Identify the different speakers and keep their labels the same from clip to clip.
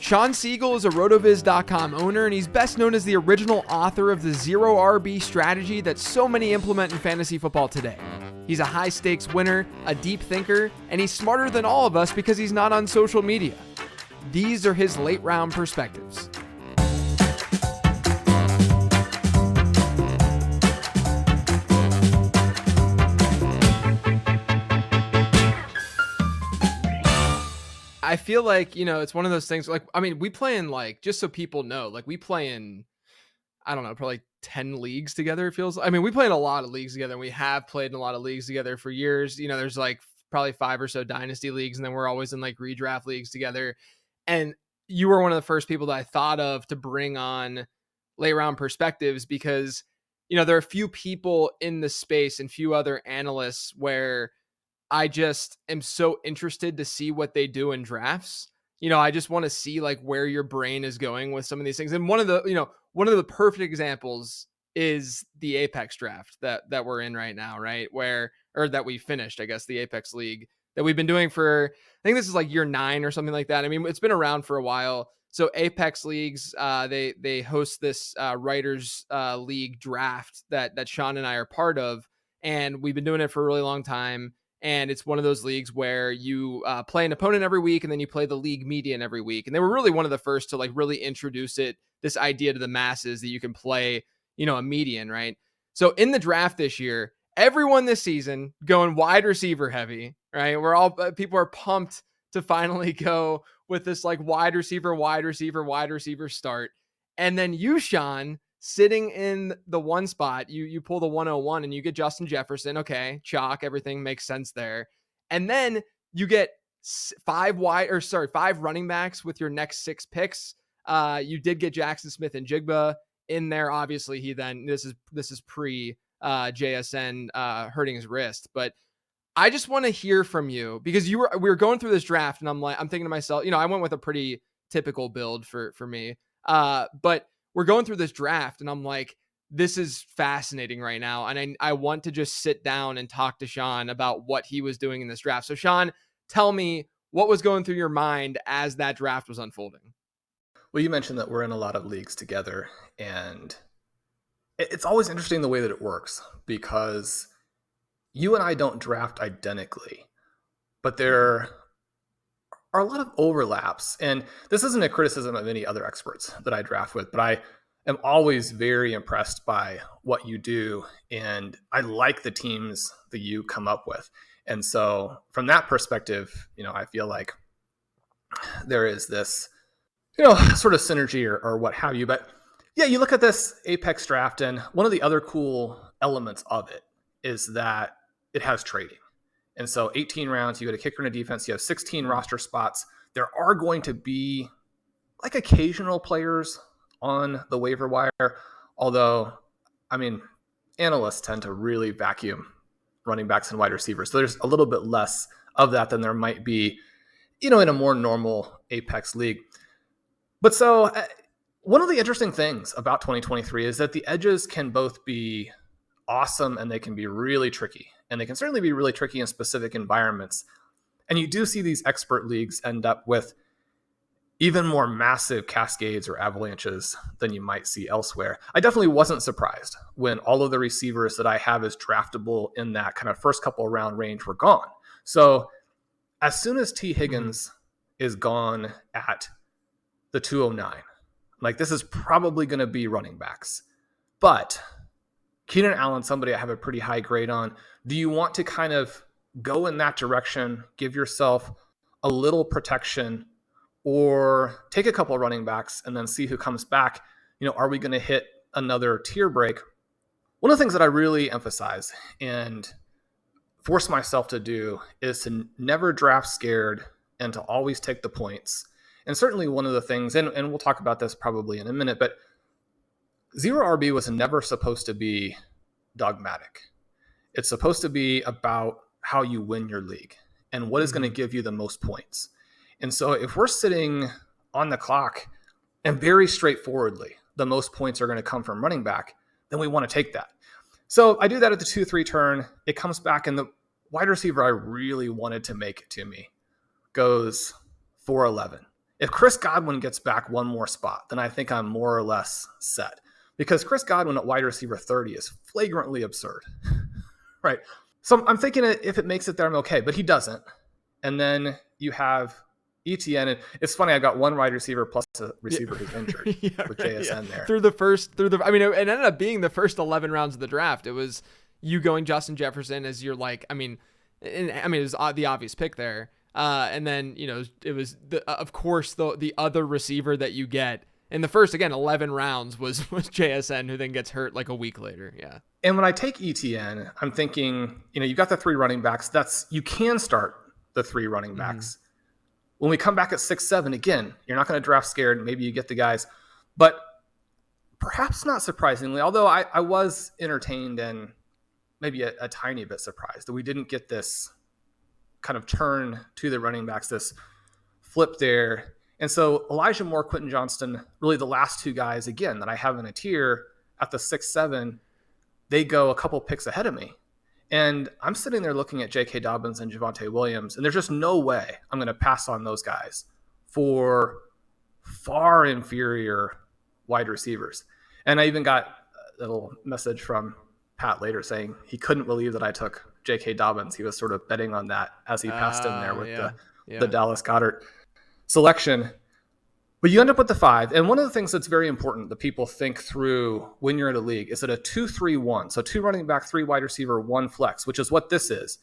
Speaker 1: Shawn Siegele is a RotoViz.com owner, and he's best known as the original author of the Zero RB strategy that so many implement in fantasy football today. He's a high-stakes winner, a deep thinker, and he's smarter than all of us because he's not on social media. These are his late-round perspectives. I feel like, it's one of those things we play in just so people know, we play in, I don't know, probably 10 leagues together. It feels, we play in a lot of leagues together, and we have played in a lot of leagues together for years. There's probably 5 or so dynasty leagues, and then we're always in redraft leagues together. And you were one of the first people that I thought of to bring on late round perspectives because, there are a few people in the space and few other analysts where I just am so interested to see what they do in drafts. I just want to see where your brain is going with some of these things. And one of the perfect examples is the Apex draft that we're in right now, right? That we finished, I guess, the Apex League that we've been doing for, I think this is year 9 or something like that. It's been around for a while. So Apex Leagues, they host this Writers League draft that Shawn and I are part of. And we've been doing it for a really long time. And it's one of those leagues where you play an opponent every week, and then you play the league median every week. And they were really one of the first to really introduce this idea to the masses that you can play, a median, right? So in the draft this year, everyone this season going wide receiver heavy, right? People are pumped to finally go with this wide receiver start. And then you, Shawn, sitting in the one spot, you pull the 101 and you get Justin Jefferson. Okay, chalk, everything makes sense there. And then you get 5 running backs with your next 6 picks. You did get Jackson Smith and Jigba in there. Obviously, this is pre JSN hurting his wrist. But I just want to hear from you because we were going through this draft, and I'm thinking to myself, I went with a pretty typical build for me. But we're going through this draft, and I'm like, this is fascinating right now. And I want to just sit down and talk to Shawn about what he was doing in this draft. So Shawn, tell me what was going through your mind as that draft was unfolding.
Speaker 2: Well, you mentioned that we're in a lot of leagues together, and it's always interesting the way that it works because you and I don't draft identically, but there are a lot of overlaps. And this isn't a criticism of any other experts that I draft with, but I am always very impressed by what you do. And I like the teams that you come up with. And so from that perspective, I feel like there is this, sort of synergy or what have you. But yeah, you look at this Apex draft, and one of the other cool elements of it is that it has trading. And so 18 rounds, you get a kicker and a defense, you have 16 roster spots. There are going to be occasional players on the waiver wire, although, analysts tend to really vacuum running backs and wide receivers. So there's a little bit less of that than there might be, in a more normal Apex league. But so one of the interesting things about 2023 is that the edges can both be awesome and they can be really tricky. And they can certainly be really tricky in specific environments. And you do see these expert leagues end up with even more massive cascades or avalanches than you might see elsewhere. I definitely wasn't surprised when all of the receivers that I have as draftable in that kind of first couple round range were gone. So as soon as T. Higgins is gone at the 209, this is probably going to be running backs. But Keenan Allen, somebody I have a pretty high grade on. Do you want to kind of go in that direction, give yourself a little protection, or take a couple of running backs and then see who comes back? Are we going to hit another tier break? One of the things that I really emphasize and force myself to do is to never draft scared and to always take the points. And certainly one of the things, and we'll talk about this probably in a minute, but Zero RB was never supposed to be dogmatic. It's supposed to be about how you win your league and what is going to give you the most points. And so if we're sitting on the clock and very straightforwardly, the most points are going to come from running back, then we want to take that. So I do that at the 2-3 turn. It comes back, and the wide receiver I really wanted to make it to me goes 4-11. If Chris Godwin gets back one more spot, then I think I'm more or less set. Because Chris Godwin at wide receiver 30 is flagrantly absurd, right? So I'm thinking if it makes it there, I'm okay, but he doesn't. And then you have ETN, and it's funny, I got one wide receiver plus a receiver who's injured with JSN there.
Speaker 1: I mean, it ended up being the first 11 rounds of the draft. It was you going Justin Jefferson as your it was the obvious pick there. And then, it was of course the other receiver that you get in the first, again, 11 rounds was JSN, who then gets hurt like a week later. Yeah.
Speaker 2: And when I take ETN, I'm thinking, you've got the 3 running backs. You can start the 3 running backs. Mm-hmm. When we come back at 6-7, again, you're not going to draft scared. Maybe you get the guys, but perhaps not surprisingly, although I was entertained and maybe a tiny bit surprised that we didn't get this kind of turn to the running backs, this flip there. And so Elijah Moore, Quentin Johnston, really the last 2 guys, again, that I have in a tier at the 6-7, they go a couple picks ahead of me. And I'm sitting there looking at J.K. Dobbins and Javonte Williams, and there's just no way I'm going to pass on those guys for far inferior wide receivers. And I even got a little message from Pat later saying he couldn't believe that I took J.K. Dobbins. He was sort of betting on that as he passed him there with the Dallas Goedert selection. But you end up with the 5. And one of the things that's very important that people think through when you're in a league is that a 2-3-1, so 2 running back, 3 wide receiver, 1 flex, which is what this is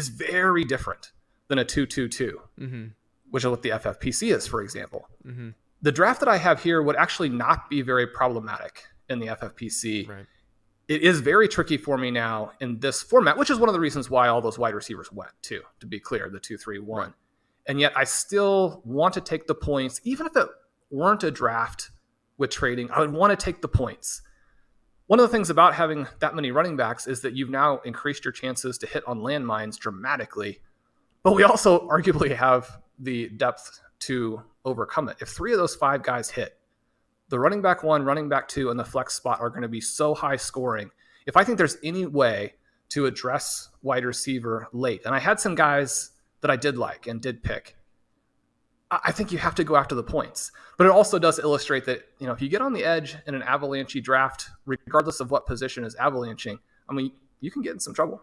Speaker 2: very different than a 2-2-2, mm-hmm. which is what the FFPC is, for example. Mm-hmm. The draft that I have here would actually not be very problematic in the FFPC. Right. It is very tricky for me now in this format, which is one of the reasons why all those wide receivers went, too, to be clear, the 2-3-1. Right. And yet I still want to take the points. Even if it weren't a draft with trading, I would want to take the points. One of the things about having that many running backs is that you've now increased your chances to hit on landmines dramatically. But we also arguably have the depth to overcome it. If 3 of those 5 guys hit, the running back 1, running back 2, and the flex spot are going to be so high scoring. If I think there's any way to address wide receiver late, and I had some guys that I did like and did pick, I think you have to go after the points. But it also does illustrate that, if you get on the edge in an avalanche draft, regardless of what position is avalanching, you can get in some trouble.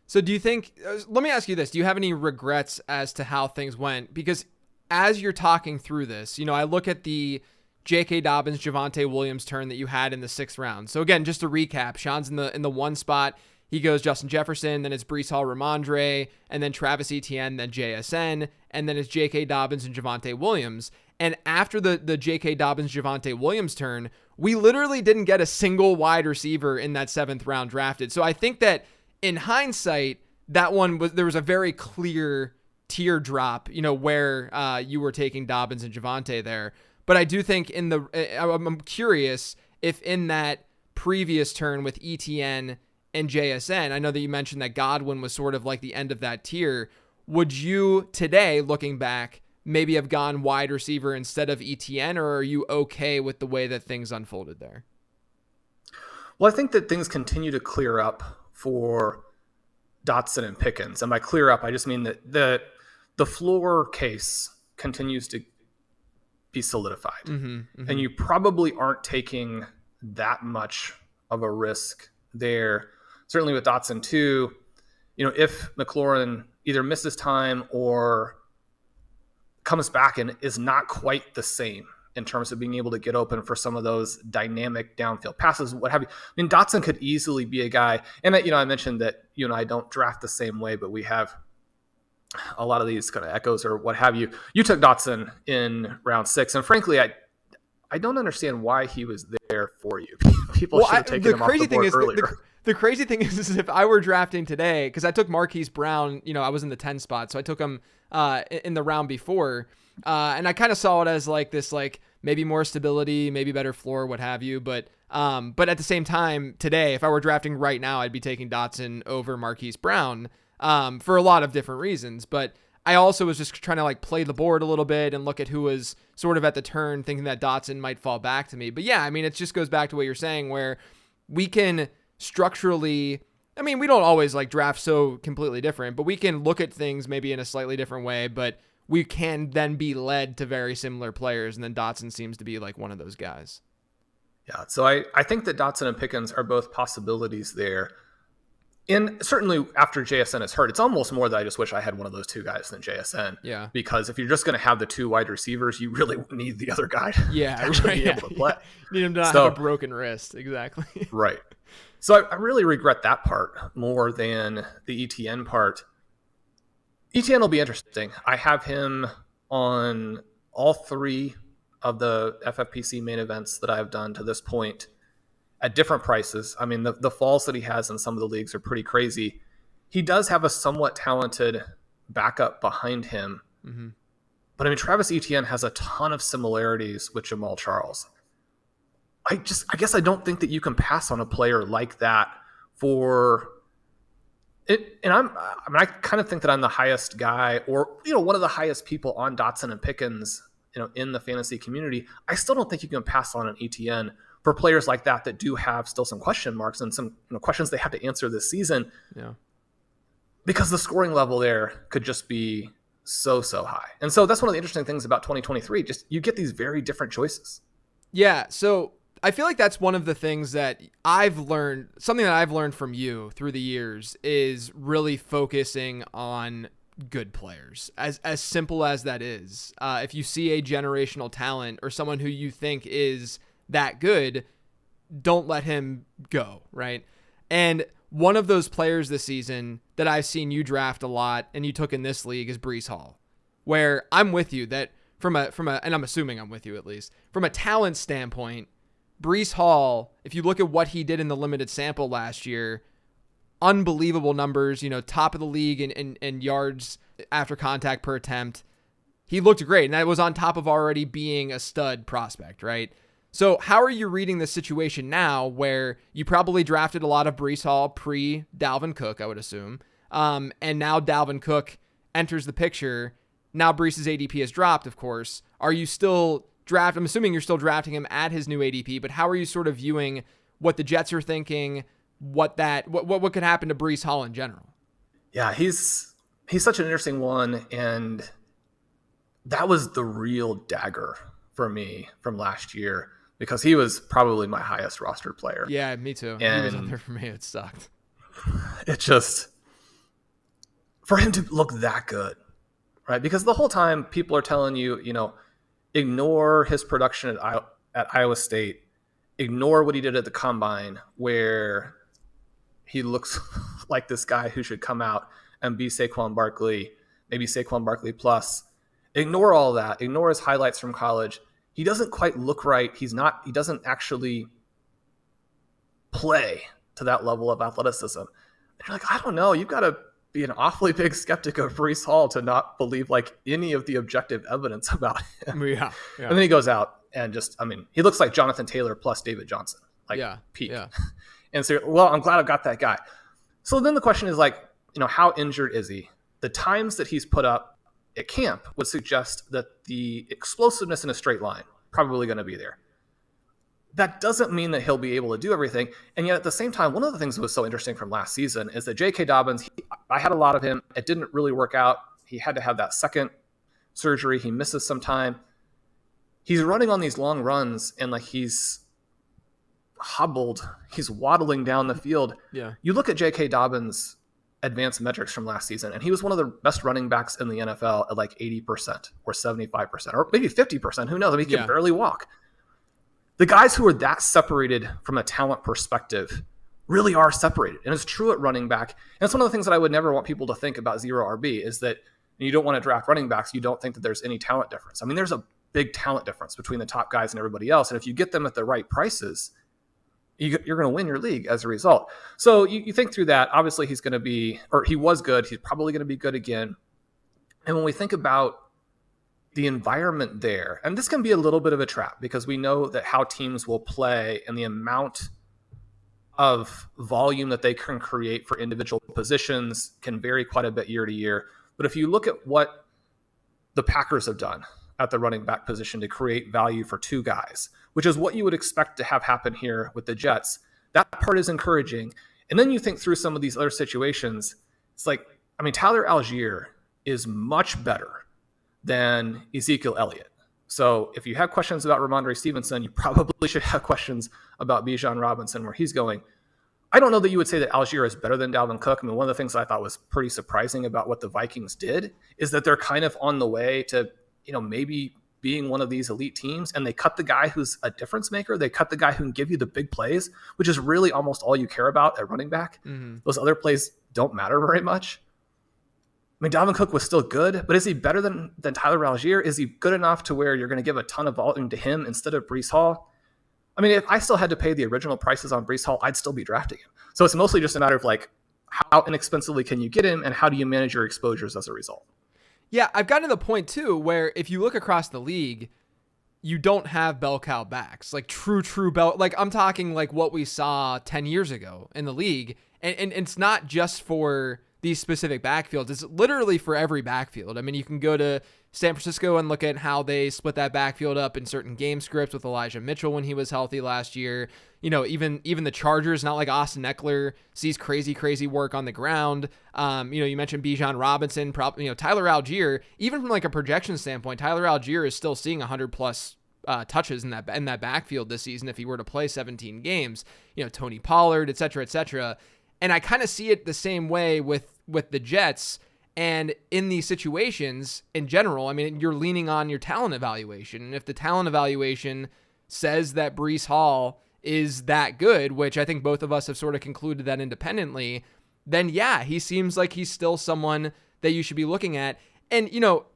Speaker 1: So do you think, let me ask you this, do you have any regrets as to how things went? Because as you're talking through this, I look at the J.K. Dobbins, Javonte Williams turn that you had in the 6th round. So again, just to recap, Sean's in the 1 spot. He goes Justin Jefferson, then it's Breece Hall, Ramondre, and then Travis Etienne, then JSN, and then it's J.K. Dobbins and Javonte Williams. And after the J.K. Dobbins, Javonte Williams turn, we literally didn't get a single wide receiver in that 7th round drafted. So I think that in hindsight, there was a very clear teardrop, where you were taking Dobbins and Javonte there. But I do think I'm curious if in that previous turn with ETN and JSN, I know that you mentioned that Godwin was sort of like the end of that tier. Would you today, looking back, maybe have gone wide receiver instead of ETN, or are you okay with the way that things unfolded there?
Speaker 2: Well, I think that things continue to clear up for Dotson and Pickens. And by clear up, I just mean that the floor case continues to be solidified. Mm-hmm, mm-hmm. And you probably aren't taking that much of a risk there. Certainly with Dotson too, if McLaurin either misses time or comes back and is not quite the same in terms of being able to get open for some of those dynamic downfield passes, what have you. Dotson could easily be a guy. And I mentioned that you and I don't draft the same way, but we have a lot of these kind of echoes or what have you. You took Dotson in round 6, and frankly, I don't understand why he was there for you. People should have taken him off the board earlier.
Speaker 1: The crazy thing is if I were drafting today, because I took Marquise Brown, I was in the 10 spot, so I took him in the round before, and I kind of saw it as like this, like maybe more stability, maybe better floor, what have you. But at the same time, today, if I were drafting right now, I'd be taking Dotson over Marquise Brown for a lot of different reasons. But I also was just trying to like play the board a little bit and look at who was sort of at the turn, thinking that Dotson might fall back to me. But yeah, it just goes back to what you're saying, where we can structurally, we don't always like draft so completely different, but we can look at things maybe in a slightly different way, but we can then be led to very similar players. And then Dotson seems to be like one of those guys.
Speaker 2: Yeah. So I think that Dotson and Pickens are both possibilities there. And certainly after JSN is hurt, it's almost more that I just wish I had one of those two guys than JSN.
Speaker 1: Yeah.
Speaker 2: Because if you're just going to have the two wide receivers, you really need the other guy
Speaker 1: Yeah,
Speaker 2: to actually be able to play.
Speaker 1: You need him to not have a broken wrist. Exactly.
Speaker 2: Right. So I really regret that part more than the ETN part. ETN will be interesting. I have him on all three of the FFPC main events that I've done to this point at different prices. I mean, the falls that he has in some of the leagues are pretty crazy. He does have a somewhat talented backup behind him. Mm-hmm. But I mean, Travis Etienne has a ton of similarities with Jamal Charles. I guess I don't think that you can pass on a player like that for it. And I kind of think that I'm the highest guy, or, one of the highest people on Dotson and Pickens, in the fantasy community. I still don't think you can pass on an ETN for players like that do have still some question marks and some questions they have to answer this season.
Speaker 1: Yeah.
Speaker 2: Because the scoring level there could just be so high. And so that's one of the interesting things about 2023. Just you get these very different choices.
Speaker 1: Yeah. So I feel like that's one of the things that something that I've learned from you through the years is really focusing on good players, as simple as that is. If you see a generational talent or someone who you think is that good, don't let him go, right? And one of those players this season that I've seen you draft a lot and you took in this league is Breece Hall, where I'm with you that from a and I'm assuming I'm with you at least, from a talent standpoint, Breece Hall, if you look at what he did in the limited sample last year, unbelievable numbers, top of the league in yards after contact per attempt. He looked great, and that was on top of already being a stud prospect, right? So how are you reading the situation now where you probably drafted a lot of Breece Hall pre-Dalvin Cook, I would assume, and now Dalvin Cook enters the picture. Now Breece's ADP has dropped, of course. Are you still I'm assuming you're still drafting him at his new ADP, but how are you sort of viewing what the Jets are thinking, what could happen to Breece Hall in general?
Speaker 2: Yeah, he's such an interesting one, and that was the real dagger for me from last year, because he was probably my highest rostered player.
Speaker 1: Yeah, me too.
Speaker 2: And
Speaker 1: he was up there for me. It sucked.
Speaker 2: It just, for him to look that good, right? Because the whole time people are telling you, ignore his production at Iowa State, ignore what he did at the Combine, where he looks like this guy who should come out and be Saquon Barkley, maybe Saquon Barkley plus. Ignore all that. Ignore his highlights from college. He doesn't quite look right. He doesn't actually play to that level of athleticism. And you're like, I don't know. You've got to be an awfully big skeptic of Breece Hall to not believe like any of the objective evidence about him.
Speaker 1: Yeah.
Speaker 2: And then he goes out and he looks like Jonathan Taylor plus David Johnson, peak.
Speaker 1: Yeah.
Speaker 2: And so, well, I'm glad I've got that guy. So then the question is like, how injured is he? The times that he's put up at camp would suggest that the explosiveness in a straight line probably going to be there. That doesn't mean that he'll be able to do everything. And yet at the same time, one of the things that was so interesting from last season is that J.K. Dobbins, I had a lot of him. It didn't really work out. He had to have that second surgery. He misses some time. He's running on these long runs and like he's hobbled. He's waddling down the field.
Speaker 1: Yeah.
Speaker 2: You look at J.K. Dobbins' advanced metrics from last season, and he was one of the best running backs in the NFL at like 80% or 75% or maybe 50%. Who knows? I mean, he can barely walk. The guys who are that separated from a talent perspective really are separated. And it's true at running back. And it's one of the things that I would never want people to think about zero RB is that you don't want to draft running backs. You don't think that there's any talent difference. I mean, there's a big talent difference between the top guys and everybody else. And if you get them at the right prices, you're going to win your league as a result. So you think through that. Obviously, he's going to be, or he was good. He's probably going to be good again. And when we think about the environment there, and this can be a little bit of a trap because we know that how teams will play and the amount of volume that they can create for individual positions can vary quite a bit year to year. But if you look at what the Packers have done at the running back position to create value for two guys, which is what you would expect to have happen here with the Jets, that part is encouraging. And then you think through some of these other situations, it's like, I mean, Tyler Algier is much better than Ezekiel Elliott. So if you have questions about Ramondre Stevenson, you probably should have questions about Bijan Robinson, where he's going. I don't know that you would say that Algier is better than Dalvin Cook. I mean, one of the things I thought was pretty surprising about what the Vikings did is that they're kind of on the way to, maybe being one of these elite teams, and they cut the guy who's a difference maker. They cut the guy who can give you the big plays, which is really almost all you care about at running back.
Speaker 1: Mm-hmm.
Speaker 2: Those other plays don't matter very much. I mean, Dalvin Cook was still good, but is he better than Tyler Algier? Is he good enough to where you're going to give a ton of volume to him instead of Breece Hall? I mean, if I still had to pay the original prices on Breece Hall, I'd still be drafting him. So it's mostly just a matter of like, how inexpensively can you get him, and how do you manage your exposures as a result?
Speaker 1: Yeah, I've gotten to the point too where if you look across the league, you don't have bell cow backs, like true bell. Like I'm talking like what we saw 10 years ago in the league, and it's not just for these specific backfields. It's literally for every backfield. I mean, you can go to San Francisco and look at how they split that backfield up in certain game scripts with Elijah Mitchell when he was healthy last year. Even the Chargers, not like Austin Eckler sees crazy work on the ground. You mentioned Bijan Robinson, Tyler Algier, even from like a projection standpoint, Tyler Algier is still seeing 100 plus touches in that backfield this season if he were to play 17 games. Tony Pollard, et cetera. And I kind of see it the same way with the Jets. And in these situations in general, I mean, you're leaning on your talent evaluation. And if the talent evaluation says that Breece Hall is that good, which I think both of us have sort of concluded that independently, then yeah, he seems like he's still someone that you should be looking at. And,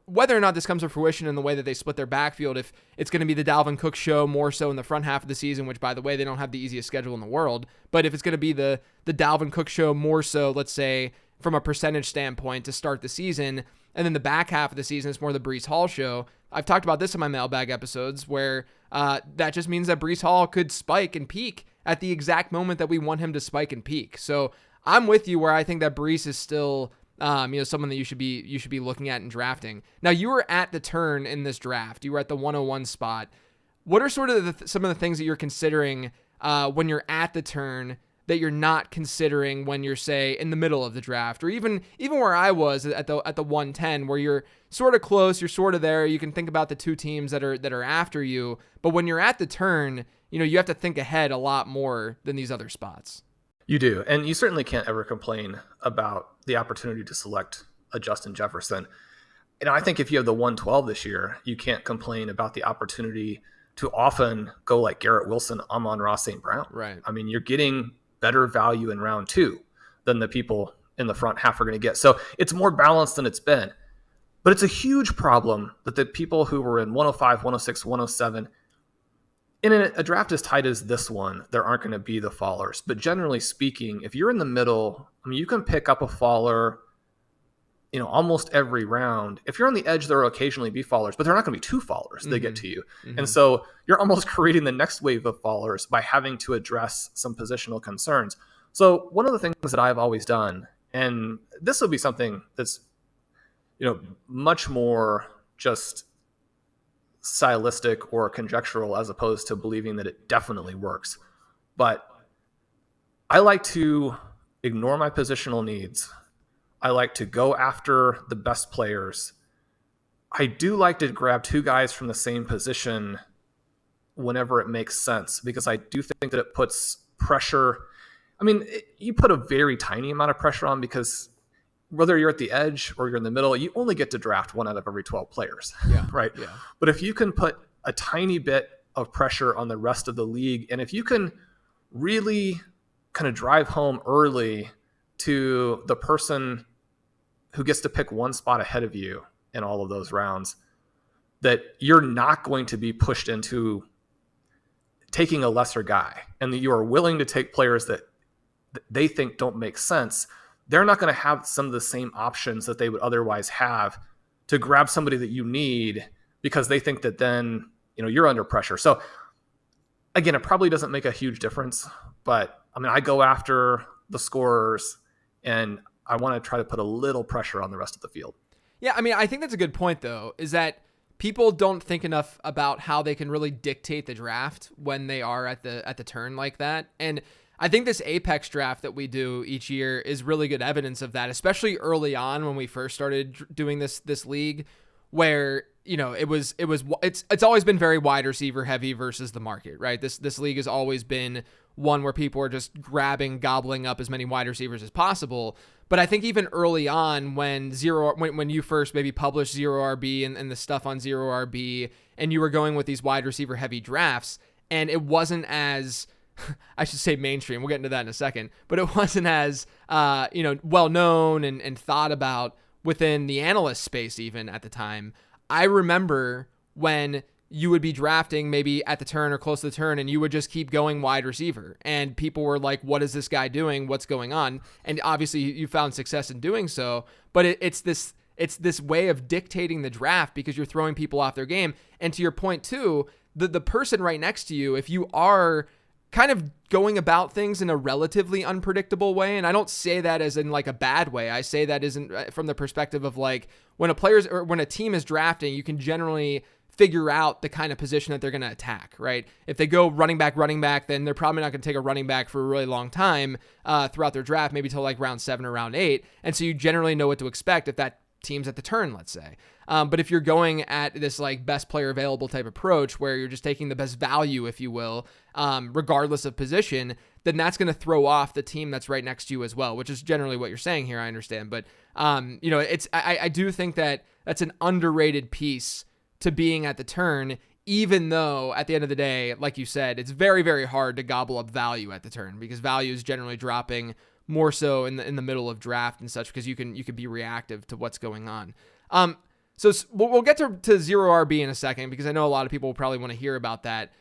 Speaker 1: whether or not this comes to fruition in the way that they split their backfield, if it's going to be the Dalvin Cook show more so in the front half of the season, which, by the way, they don't have the easiest schedule in the world, but if it's going to be the Dalvin Cook show more so, let's say, from a percentage standpoint to start the season, and then the back half of the season is more the Breece Hall show. I've talked about this in my mailbag episodes where that just means that Breece Hall could spike and peak at the exact moment that we want him to spike and peak. So I'm with you where I think that Breece is still someone that you should be looking at and drafting. Now, you were at the turn in this draft. You were at the 101 spot. What are sort of some of the things that you're considering when you're at the turn that you're not considering when you're, say, in the middle of the draft, or even where I was at the 110, where you're sort of close, you're sort of there. You can think about the two teams that are after you, but when you're at the turn, you have to think ahead a lot more than these other spots.
Speaker 2: You do, and you certainly can't ever complain about the opportunity to select a Justin Jefferson. I think if you have the 112 this year, you can't complain about the opportunity to often go like Garrett Wilson, Amon-Ra St. Brown.
Speaker 1: Right.
Speaker 2: I mean, you're getting better value in round 2 than the people in the front half are going to get. So it's more balanced than it's been. But it's a huge problem that the people who were in 105, 106, 107, in a draft as tight as this one, there aren't going to be the fallers. But generally speaking, if you're in the middle, I mean, you can pick up a faller, almost every round. If you're on the edge, there will occasionally be fallers, but they're not going to be two fallers that get to you. Mm-hmm. And so you're almost creating the next wave of fallers by having to address some positional concerns. So one of the things that I've always done, and this will be something that's, much more just stylistic or conjectural as opposed to believing that it definitely works. But I like to ignore my positional needs. I like to go after the best players. I do like to grab two guys from the same position whenever it makes sense, because I do think that it puts pressure. I mean, you put a very tiny amount of pressure on, because whether you're at the edge or you're in the middle, you only get to draft 1 out of every 12 players.
Speaker 1: Yeah.
Speaker 2: Right.
Speaker 1: Yeah.
Speaker 2: But if you can put a tiny bit of pressure on the rest of the league, and if you can really kind of drive home early to the person who gets to pick one spot ahead of you in all of those rounds, that you're not going to be pushed into taking a lesser guy, and that you are willing to take players that they think don't make sense, they're not going to have some of the same options that they would otherwise have to grab somebody that you need, because they think that then, you're under pressure. So again, it probably doesn't make a huge difference, but I mean, I go after the scorers, and I want to try to put a little pressure on the rest of the field.
Speaker 1: Yeah, I mean, I think that's a good point, though, is that people don't think enough about how they can really dictate the draft when they are at the turn like that. And I think this Apex draft that we do each year is really good evidence of that, especially early on when we first started doing this league, where it's always been very wide receiver heavy versus the market, right? This league has always been one where people are just gobbling up as many wide receivers as possible. But I think even early on, when you first maybe published zero RB and the stuff on zero RB, and you were going with these wide receiver heavy drafts, and it wasn't as I should say mainstream. We'll get into that in a second, but it wasn't as well known and thought about within the analyst space even at the time. I remember when you would be drafting maybe at the turn or close to the turn, and you would just keep going wide receiver, and people were like, what is this guy doing? What's going on? And obviously you found success in doing so, but it's this way of dictating the draft because you're throwing people off their game. And to your point too, the person right next to you, if you are kind of going about things in a relatively unpredictable way, and I don't say that as in like a bad way. I say that isn't from the perspective of like when a team is drafting, you can generally figure out the kind of position that they're going to attack, right? If they go running back, then they're probably not going to take a running back for a really long time throughout their draft, maybe till like round 7 or round 8. And so you generally know what to expect if that team's at the turn, let's say. But if you're going at this like best player available type approach where you're just taking the best value, if you will, regardless of position, then that's going to throw off the team that's right next to you as well, which is generally what you're saying here. I understand. But, I do think that that's an underrated piece to being at the turn, even though at the end of the day, like you said, it's very, very hard to gobble up value at the turn because value is generally dropping more so in the middle of draft and such, because you can be reactive to what's going on. So we'll get to zero RB in a second, because I know a lot of people will probably want to hear about that.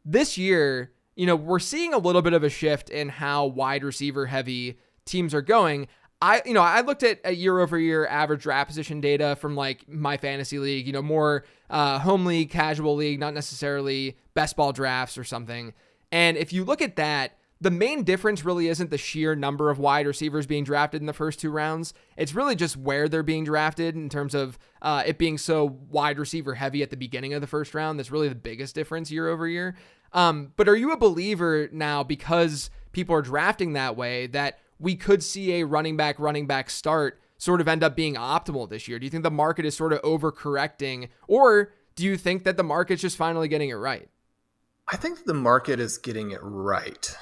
Speaker 1: This year, we're seeing a little bit of a shift in how wide receiver heavy teams are going. I looked at year over year average draft position data from like my fantasy league, more home league, casual league, not necessarily best ball drafts or something. And if you look at that, the main difference really isn't the sheer number of wide receivers being drafted in the first 2 rounds. It's really just where they're being drafted in terms of it being so wide receiver heavy at the beginning of the first round. That's really the biggest difference year over year. But are you a believer now, because people are drafting that way, that we could see a running back start sort of end up being optimal this year? Do you think the market is sort of overcorrecting, or do you think that the market's just finally getting it right?
Speaker 2: I think the market is getting it right.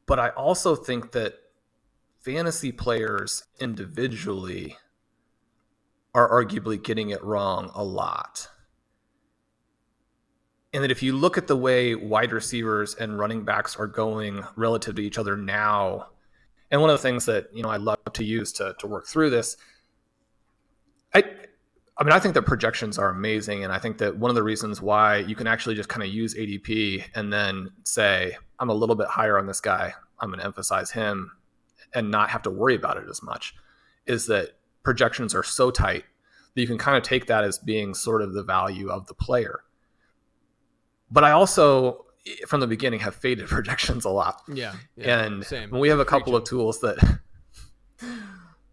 Speaker 2: But I also think that fantasy players individually are arguably getting it wrong a lot. And that if you look at the way wide receivers and running backs are going relative to each other now, and one of the things that I love to use to work through this, I think that projections are amazing, and I think that one of the reasons why you can actually just kind of use ADP and then say, I'm a little bit higher on this guy, I'm going to emphasize him, and not have to worry about it as much, is that projections are so tight that you can kind of take that as being sort of the value of the player. But I also, from the beginning, have faded projections a lot.
Speaker 1: Yeah,
Speaker 2: and
Speaker 1: same.
Speaker 2: We have a couple of tools that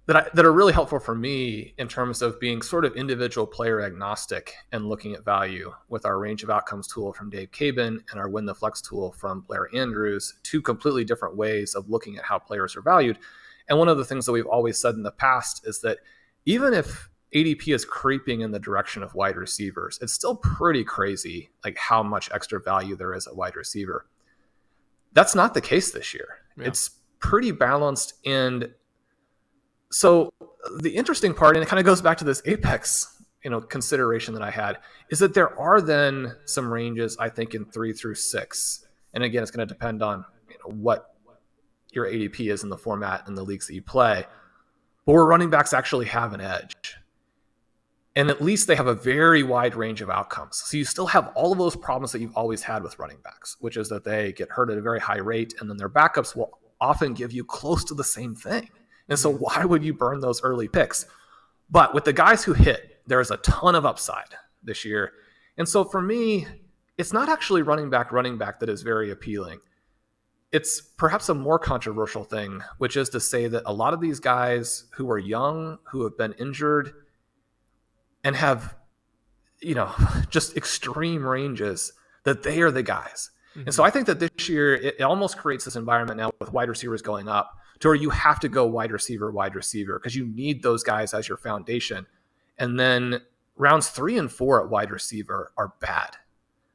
Speaker 2: are really helpful for me in terms of being sort of individual player agnostic and looking at value, with our range of outcomes tool from Dave Cabin and our Win the Flex tool from Blair Andrews, 2 completely different ways of looking at how players are valued. And one of the things that we've always said in the past is that even if ADP is creeping in the direction of wide receivers, it's still pretty crazy like how much extra value there is at wide receiver. That's not the case this year. Yeah. It's pretty balanced. And so the interesting part, and it kind of goes back to this Apex, consideration that I had, is that there are then some ranges, I think, in 3 through 6. And again, it's going to depend on what your ADP is in the format and the leagues that you play, but where running backs actually have an edge. And at least they have a very wide range of outcomes. So you still have all of those problems that you've always had with running backs, which is that they get hurt at a very high rate, and then their backups will often give you close to the same thing. And so why would you burn those early picks? But with the guys who hit, there's a ton of upside this year. And so for me, it's not actually running back that is very appealing. It's perhaps a more controversial thing, which is to say that a lot of these guys who are young, who have been injured, and have, just extreme ranges, that they are the guys. Mm-hmm. And so I think that this year, it almost creates this environment now with wide receivers going up to where you have to go wide receiver, because you need those guys as your foundation. And then rounds 3 and 4 at wide receiver are bad.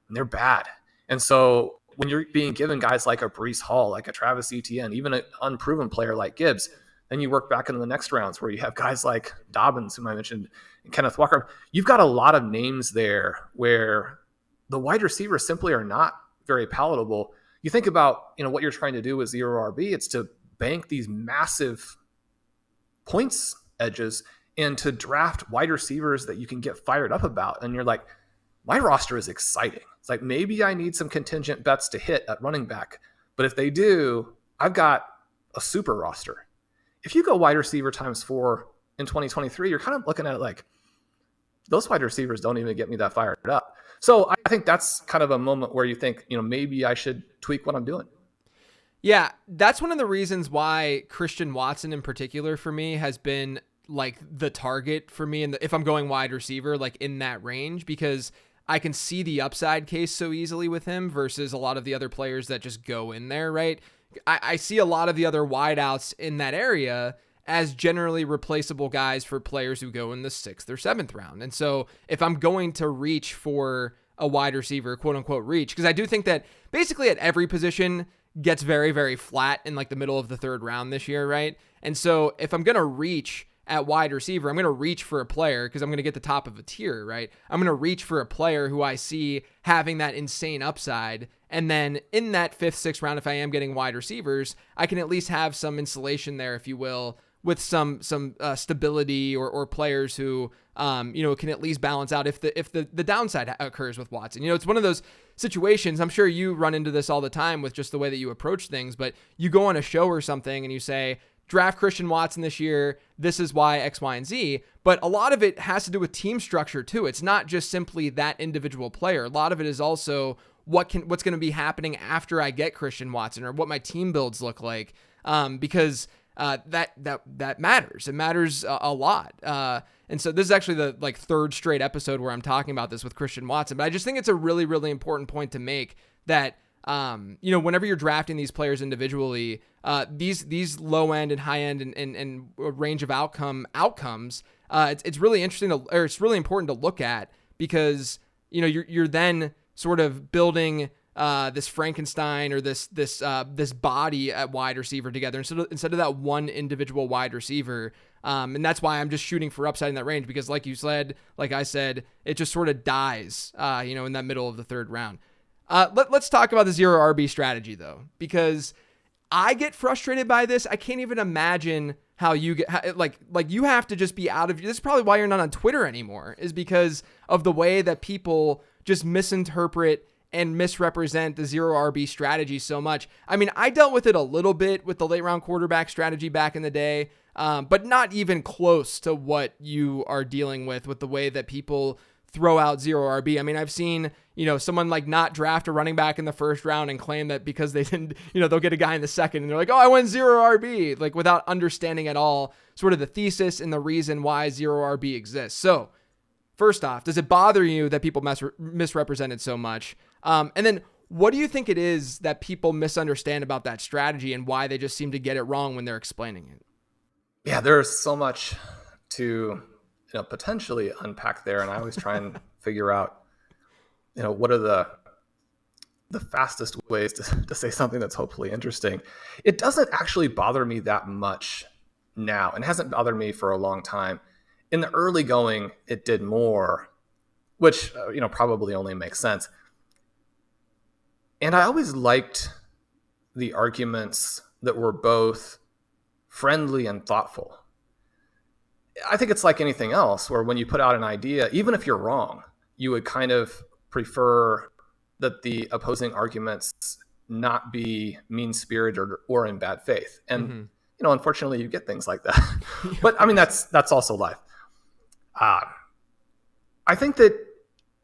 Speaker 2: And they're bad. And so when you're being given guys like a Breece Hall, like a Travis Etienne, even an unproven player like Gibbs, then you work back into the next rounds where you have guys like Dobbins, whom I mentioned, and Kenneth Walker. You've got a lot of names there where the wide receivers simply are not very palatable. You think about, what you're trying to do with zero RB, it's to bank these massive points edges and to draft wide receivers that you can get fired up about. And you're like, my roster is exciting. It's like, maybe I need some contingent bets to hit at running back. But if they do, I've got a super roster. If you go wide receiver ×4 in 2023, you're kind of looking at it like, those wide receivers don't even get me that fired up. So I think that's kind of a moment where you think, maybe I should tweak what I'm doing.
Speaker 1: Yeah, that's one of the reasons why Christian Watson in particular for me has been like the target for me. And if I'm going wide receiver, like in that range, because I can see the upside case so easily with him versus a lot of the other players that just go in there, right? I see a lot of the other wideouts in that area as generally replaceable guys for players who go in the 6th or 7th round. And so if I'm going to reach for a wide receiver, quote unquote reach, because I do think that basically at every position gets very, very flat in like the middle of the 3rd round this year, right? And so if I'm going to reach at wide receiver, I'm going to reach for a player because I'm going to get the top of a tier, right? I'm going to reach for a player who I see having that insane upside. And then in that 5th, 6th round, if I am getting wide receivers, I can at least have some insulation there, if you will, with some stability or players who can at least balance out if the downside occurs with Watson. It's one of those situations. I'm sure you run into this all the time with just the way that you approach things, but you go on a show or something and you say, draft Christian Watson this year. This is why X, Y, and Z. But a lot of it has to do with team structure too. It's not just simply that individual player. A lot of it is also what's going to be happening after I get Christian Watson or what my team builds look like. Because that matters. It matters a lot. And so this is actually the 3rd straight episode where I'm talking about this with Christian Watson. But I just think it's a really, really important point to make that, whenever you're drafting these players individually, these low end and high end and range of outcomes, it's really interesting it's really important to look at because, you're then sort of building this Frankenstein or this body at wide receiver together instead of that one individual wide receiver. And that's why I'm just shooting for upside in that range because like I said, it just sort of dies, in that middle of the 3rd round. Let's talk about the zero RB strategy though, because I get frustrated by this. I can't even imagine how you get like you have to just be out of, this is probably why you're not on Twitter anymore, is because of the way that people just misinterpret and misrepresent the zero RB strategy so much. I mean, I dealt with it a little bit with the late round quarterback strategy back in the day, but not even close to what you are dealing with the way that people throw out zero RB. I mean, I've seen, someone like not draft a running back in the 1st round and claim that because they didn't, they'll get a guy in the 2nd and they're like, oh, I went zero RB, like without understanding at all sort of the thesis and the reason why zero RB exists. So first off, does it bother you that people misrepresent it so much? And then what do you think it is that people misunderstand about that strategy and why they just seem to get it wrong when they're explaining it?
Speaker 2: Yeah, there's so much to potentially unpack there, and I always try and figure out what are the fastest ways to say something that's hopefully interesting. It doesn't actually bother me that much now, and hasn't bothered me for a long time. In the early going, it did more, which probably only makes sense. And I always liked the arguments that were both friendly and thoughtful. I think it's like anything else where when you put out an idea, even if you're wrong, you would kind of prefer that the opposing arguments not be mean-spirited or in bad faith. And, unfortunately you get things like that. But I mean, that's also life. I think that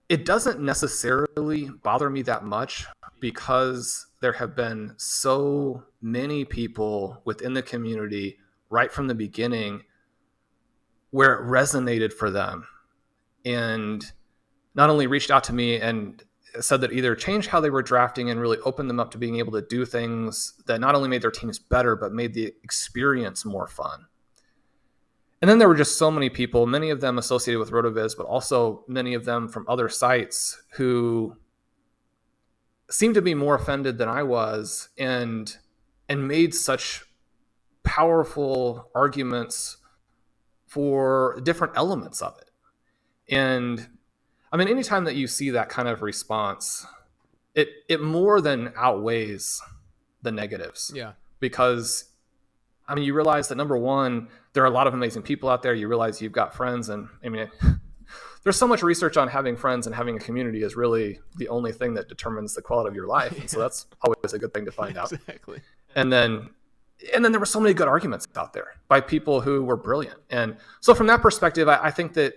Speaker 2: it doesn't necessarily bother me that much because there have been so many people within the community right from the beginning where it resonated for them and not only reached out to me and said that either changed how they were drafting and really opened them up to being able to do things that not only made their teams better, but made the experience more fun. And then there were just so many people, many of them associated with RotoViz, but also many of them from other sites who seemed to be more offended than I was, and made such powerful arguments for different elements of it. And I mean, anytime that you see that kind of response, it more than outweighs the negatives.
Speaker 1: Yeah.
Speaker 2: Because I mean, you realize that number one, there are a lot of amazing people out there. You realize you've got friends, and I mean, there's so much research on having friends, and having a community is really the only thing that determines the quality of your life. And so that's always a good thing to find out.
Speaker 1: Exactly.
Speaker 2: And then there were so many good arguments out there by people who were brilliant. And so from that perspective, I think that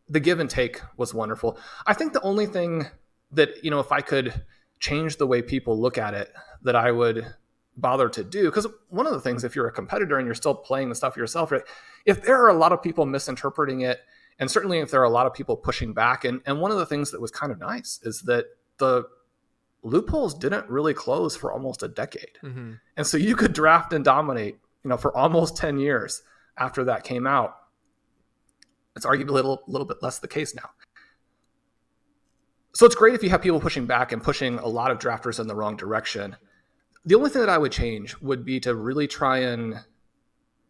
Speaker 2: the give and take was wonderful. I think the only thing that, if I could change the way people look at it, that I would bother to do, because one of the things, if you're a competitor and you're still playing the stuff yourself, right, if there are a lot of people misinterpreting it, and certainly if there are a lot of people pushing back, and one of the things that was kind of nice is that the loopholes didn't really close for almost a decade.
Speaker 1: Mm-hmm.
Speaker 2: And so you could draft and dominate, for almost 10 years after that came out. It's arguably a little bit less the case now. So it's great if you have people pushing back and pushing a lot of drafters in the wrong direction. The only thing that I would change would be to really try and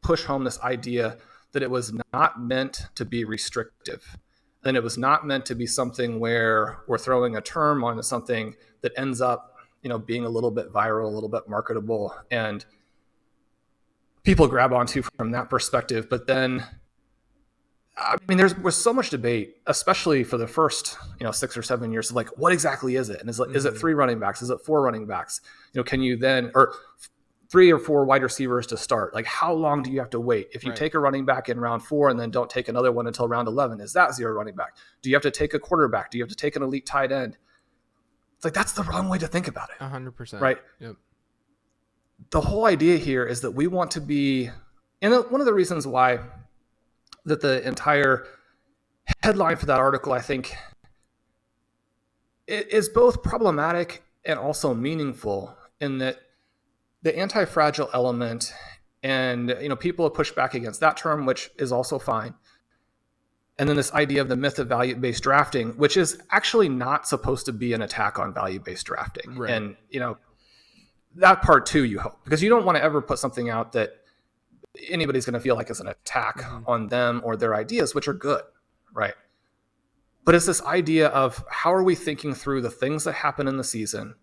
Speaker 2: push home this idea that it was not meant to be restrictive. And it was not meant to be something where we're throwing a term onto something that ends up, being a little bit viral, a little bit marketable, and people grab onto from that perspective. But then, I mean, there was so much debate, especially for the first, 6 or 7 years, of like, what exactly is it? And is it 3 running backs? Is it 4 running backs? Can you then, or 3 or 4 wide receivers to start? Like, how long do you have to wait? If you take a running back in round 4 and then don't take another one until round 11, is that 0 running back? Do you have to take a quarterback? Do you have to take an elite tight end? It's like, that's the wrong way to think about it.
Speaker 1: 100%.
Speaker 2: Right?
Speaker 1: Yep.
Speaker 2: The whole idea here is that we want to be, and one of the reasons why that the entire headline for that article, I think, it is both problematic and also meaningful, in that the anti-fragile element, and people have pushed back against that term, which is also fine. And then this idea of the myth of value-based drafting, which is actually not supposed to be an attack on value-based drafting.
Speaker 1: Right.
Speaker 2: And that part too, you hope, because you don't want to ever put something out that anybody's going to feel like is an attack on them or their ideas, which are good, right? But it's this idea of, how are we thinking through the things that happen in the season?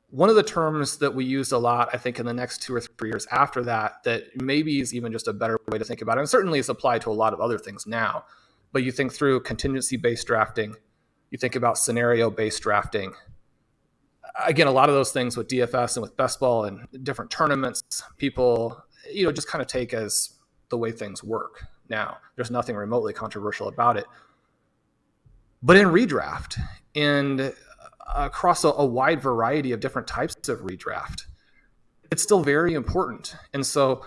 Speaker 2: One of the terms that we used a lot, I think, in the next 2 or 3 years after that maybe is even just a better way to think about it, and certainly is applied to a lot of other things now, but you think through contingency-based drafting, you think about scenario-based drafting. Again, a lot of those things with DFS and with best ball and different tournaments, people just kind of take as the way things work now. There's nothing remotely controversial about it. But in redraft, and across a wide variety of different types of redraft, it's still very important. And so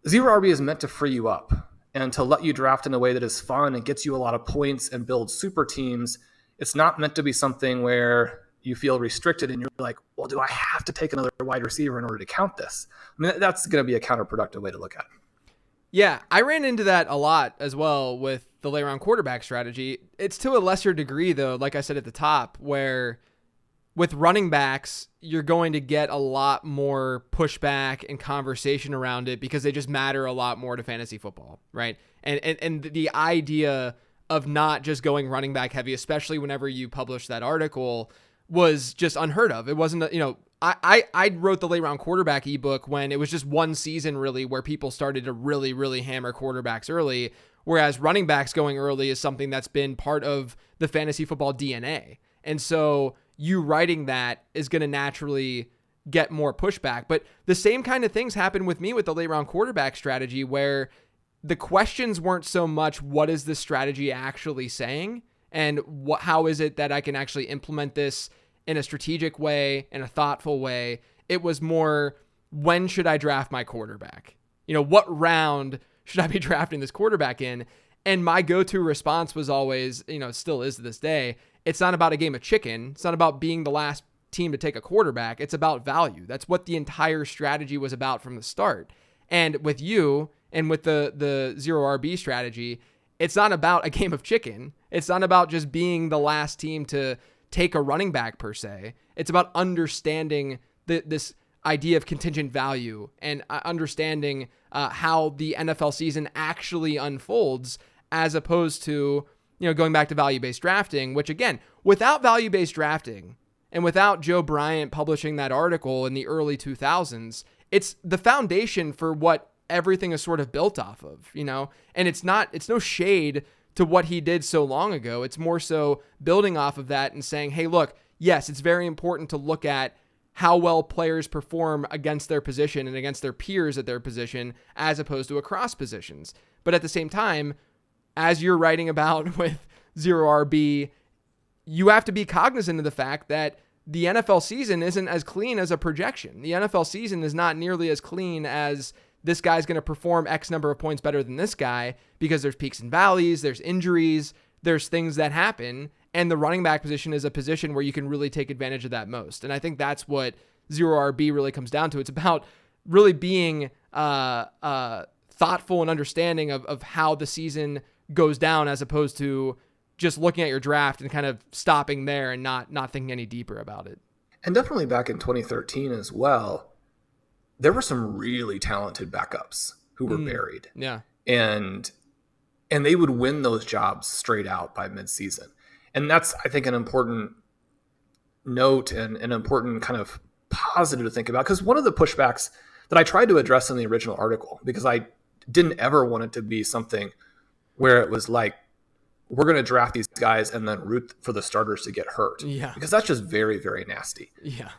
Speaker 2: Zero RB is meant to free you up and to let you draft in a way that is fun and gets you a lot of points and build super teams. It's not meant to be something where you feel restricted and you're like, well, do I have to take another wide receiver in order to count this? I mean, that's going to be a counterproductive way to look at it.
Speaker 1: Yeah, I ran into that a lot as well with the late round quarterback strategy. It's to a lesser degree, though, like I said at the top, where with running backs, you're going to get a lot more pushback and conversation around it because they just matter a lot more to fantasy football, right? And the idea of not just going running back heavy, especially whenever you publish that article, was just unheard of. It wasn't, I wrote the late round quarterback ebook when it was just one season really where people started to really, really hammer quarterbacks early, whereas running backs going early is something that's been part of the fantasy football DNA. And so you writing that is going to naturally get more pushback. But the same kind of things happened with me with the late round quarterback strategy, where the questions weren't so much what is this strategy actually saying, and how is it that I can actually implement this in a strategic way, in a thoughtful way. It was more, when should I draft my quarterback? What round should I be drafting this quarterback in? And my go-to response was always, still is to this day, it's not about a game of chicken. It's not about being the last team to take a quarterback. It's about value. That's what the entire strategy was about from the start. And with you And with the zero RB strategy, it's not about a game of chicken. It's not about just being the last team to take a running back per se. It's about understanding this idea of contingent value and understanding how the NFL season actually unfolds, as opposed to, going back to value-based drafting, which again, without value-based drafting and without Joe Bryant publishing that article in the early 2000s, it's the foundation for what everything is sort of built off of, and it's no shade to what he did so long ago. It's more so building off of that and saying, hey, look, yes, it's very important to look at how well players perform against their position and against their peers at their position, as opposed to across positions. But at the same time, as you're writing about with zero RB, you have to be cognizant of the fact that the NFL season isn't as clean as a projection. The NFL season is not nearly as clean as this guy's going to perform X number of points better than this guy, because there's peaks and valleys, there's injuries, there's things that happen. And the running back position is a position where you can really take advantage of that most. And I think that's what zero RB really comes down to. It's about really being thoughtful and understanding of how the season goes down, as opposed to just looking at your draft and kind of stopping there and not thinking any deeper about it.
Speaker 2: And definitely back in 2013 as well, there were some really talented backups who were buried.
Speaker 1: Yeah.
Speaker 2: And they would win those jobs straight out by midseason. And that's, I think, an important note and an important kind of positive to think about. Because one of the pushbacks that I tried to address in the original article, because I didn't ever want it to be something where it was like, we're going to draft these guys and then root for the starters to get hurt.
Speaker 1: Yeah.
Speaker 2: Because that's just very, very nasty.
Speaker 1: Yeah.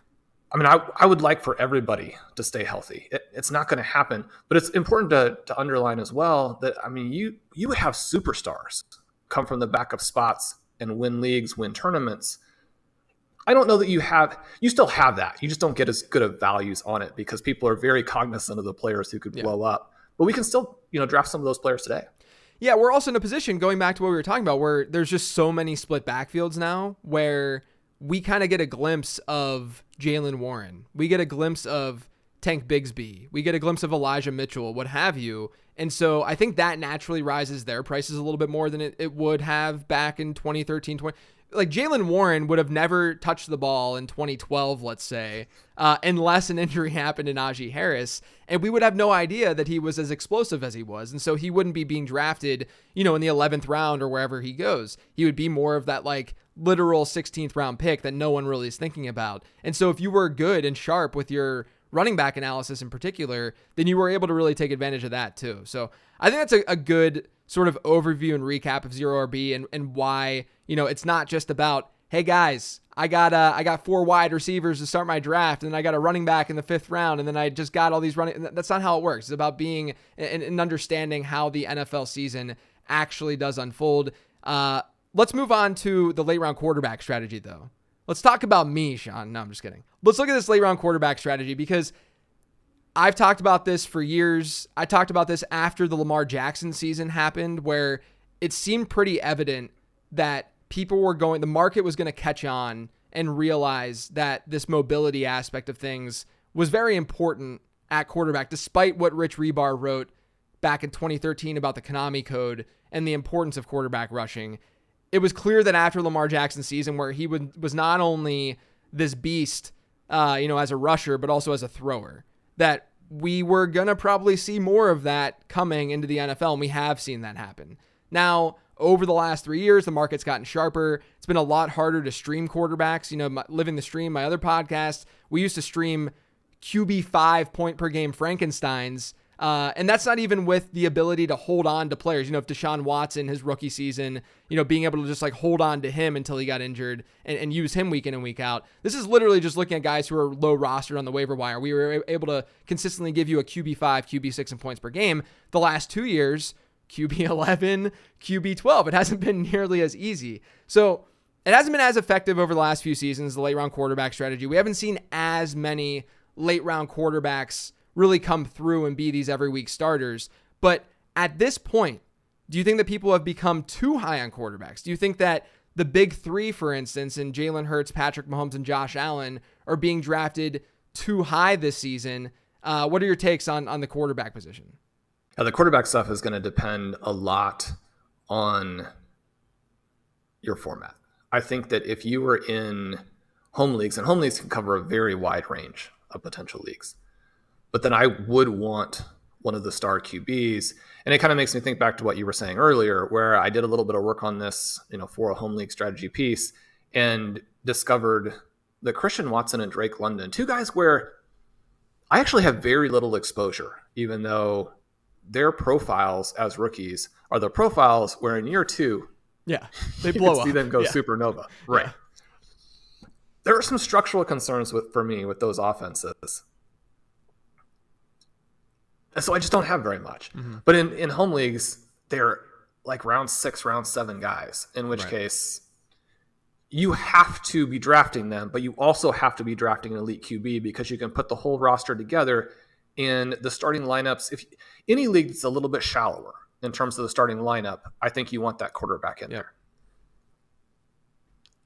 Speaker 2: I mean, I would like for everybody to stay healthy. It's not going to happen, but it's important to underline as well that, I mean, you have superstars come from the backup spots and win leagues, win tournaments. I don't know that you still have that. You just don't get as good of values on it because people are very cognizant of the players who could blow up. But we can still, draft some of those players today.
Speaker 1: Yeah, we're also in a position, going back to what we were talking about, where there's just so many split backfields now, where we kind of get a glimpse of Jaylen Warren. We get a glimpse of Tank Bigsby. We get a glimpse of Elijah Mitchell, what have you. And so I think that naturally rises their prices a little bit more than it would have back in 2013, like Jaylen Warren would have never touched the ball in 2012, let's say, unless an injury happened to Najee Harris, and we would have no idea that he was as explosive as he was. And so he wouldn't be being drafted, in the 11th round or wherever he goes. He would be more of that like literal 16th round pick that no one really is thinking about. And so if you were good and sharp with your running back analysis in particular, then you were able to really take advantage of that too. So I think that's a good sort of overview and recap of zero RB and why, it's not just about, hey guys, I got 4 wide receivers to start my draft, and I got a running back in the 5th round, and then I just got all these running. That's not how it works. It's about being and understanding how the NFL season actually does unfold. Let's move on to the late round quarterback strategy, though. Let's talk about me, Shawn. No, I'm just kidding. Let's look at this late round quarterback strategy, because I've talked about this for years. I talked about this after the Lamar Jackson season happened, where it seemed pretty evident that the market was going to catch on and realize that this mobility aspect of things was very important at quarterback, despite what Rich Rebar wrote back in 2013 about the Konami code and the importance of quarterback rushing. It was clear that after Lamar Jackson's season, where he was not only this beast, as a rusher, but also as a thrower, that we were going to probably see more of that coming into the NFL, and we have seen that happen. Now, over the last 3 years, the market's gotten sharper. It's been a lot harder to stream quarterbacks. Living the Stream, my other podcast, we used to stream QB5 point per game Frankensteins. And that's not even with the ability to hold on to players. If Deshaun Watson, his rookie season, being able to just like hold on to him until he got injured and use him week in and week out. This is literally just looking at guys who are low rostered on the waiver wire. We were able to consistently give you a QB5, QB6 in points per game. The last 2 years, QB11, QB12. It hasn't been nearly as easy. So it hasn't been as effective over the last few seasons, the late round quarterback strategy. We haven't seen as many late round quarterbacks really come through and be these every week starters. But at this point, do you think that people have become too high on quarterbacks? Do you think that the big three, for instance, in Jalen Hurts, Patrick Mahomes, and Josh Allen are being drafted too high this season? What are your takes on the quarterback position?
Speaker 2: The quarterback stuff is going to depend a lot on your format. I think that if you were in home leagues, and home leagues can cover a very wide range of potential leagues, but then I would want one of the star QBs. And it kind of makes me think back to what you were saying earlier, where I did a little bit of work on this, for a home league strategy piece, and discovered that Christian Watson and Drake London, two guys where I actually have very little exposure, even though their profiles as rookies are the profiles where in year two,
Speaker 1: Yeah, they
Speaker 2: you
Speaker 1: blow
Speaker 2: could
Speaker 1: up.
Speaker 2: see them go
Speaker 1: Yeah.
Speaker 2: supernova. Right.
Speaker 1: Yeah.
Speaker 2: There are some structural concerns for me with those offenses. So I just don't have very much.
Speaker 1: Mm-hmm.
Speaker 2: But in home leagues, they're like round 6, round 7 guys, in which case you have to be drafting them, but you also have to be drafting an elite QB because you can put the whole roster together in the starting lineups. If any league that's a little bit shallower in terms of the starting lineup, I think you want that quarterback in there.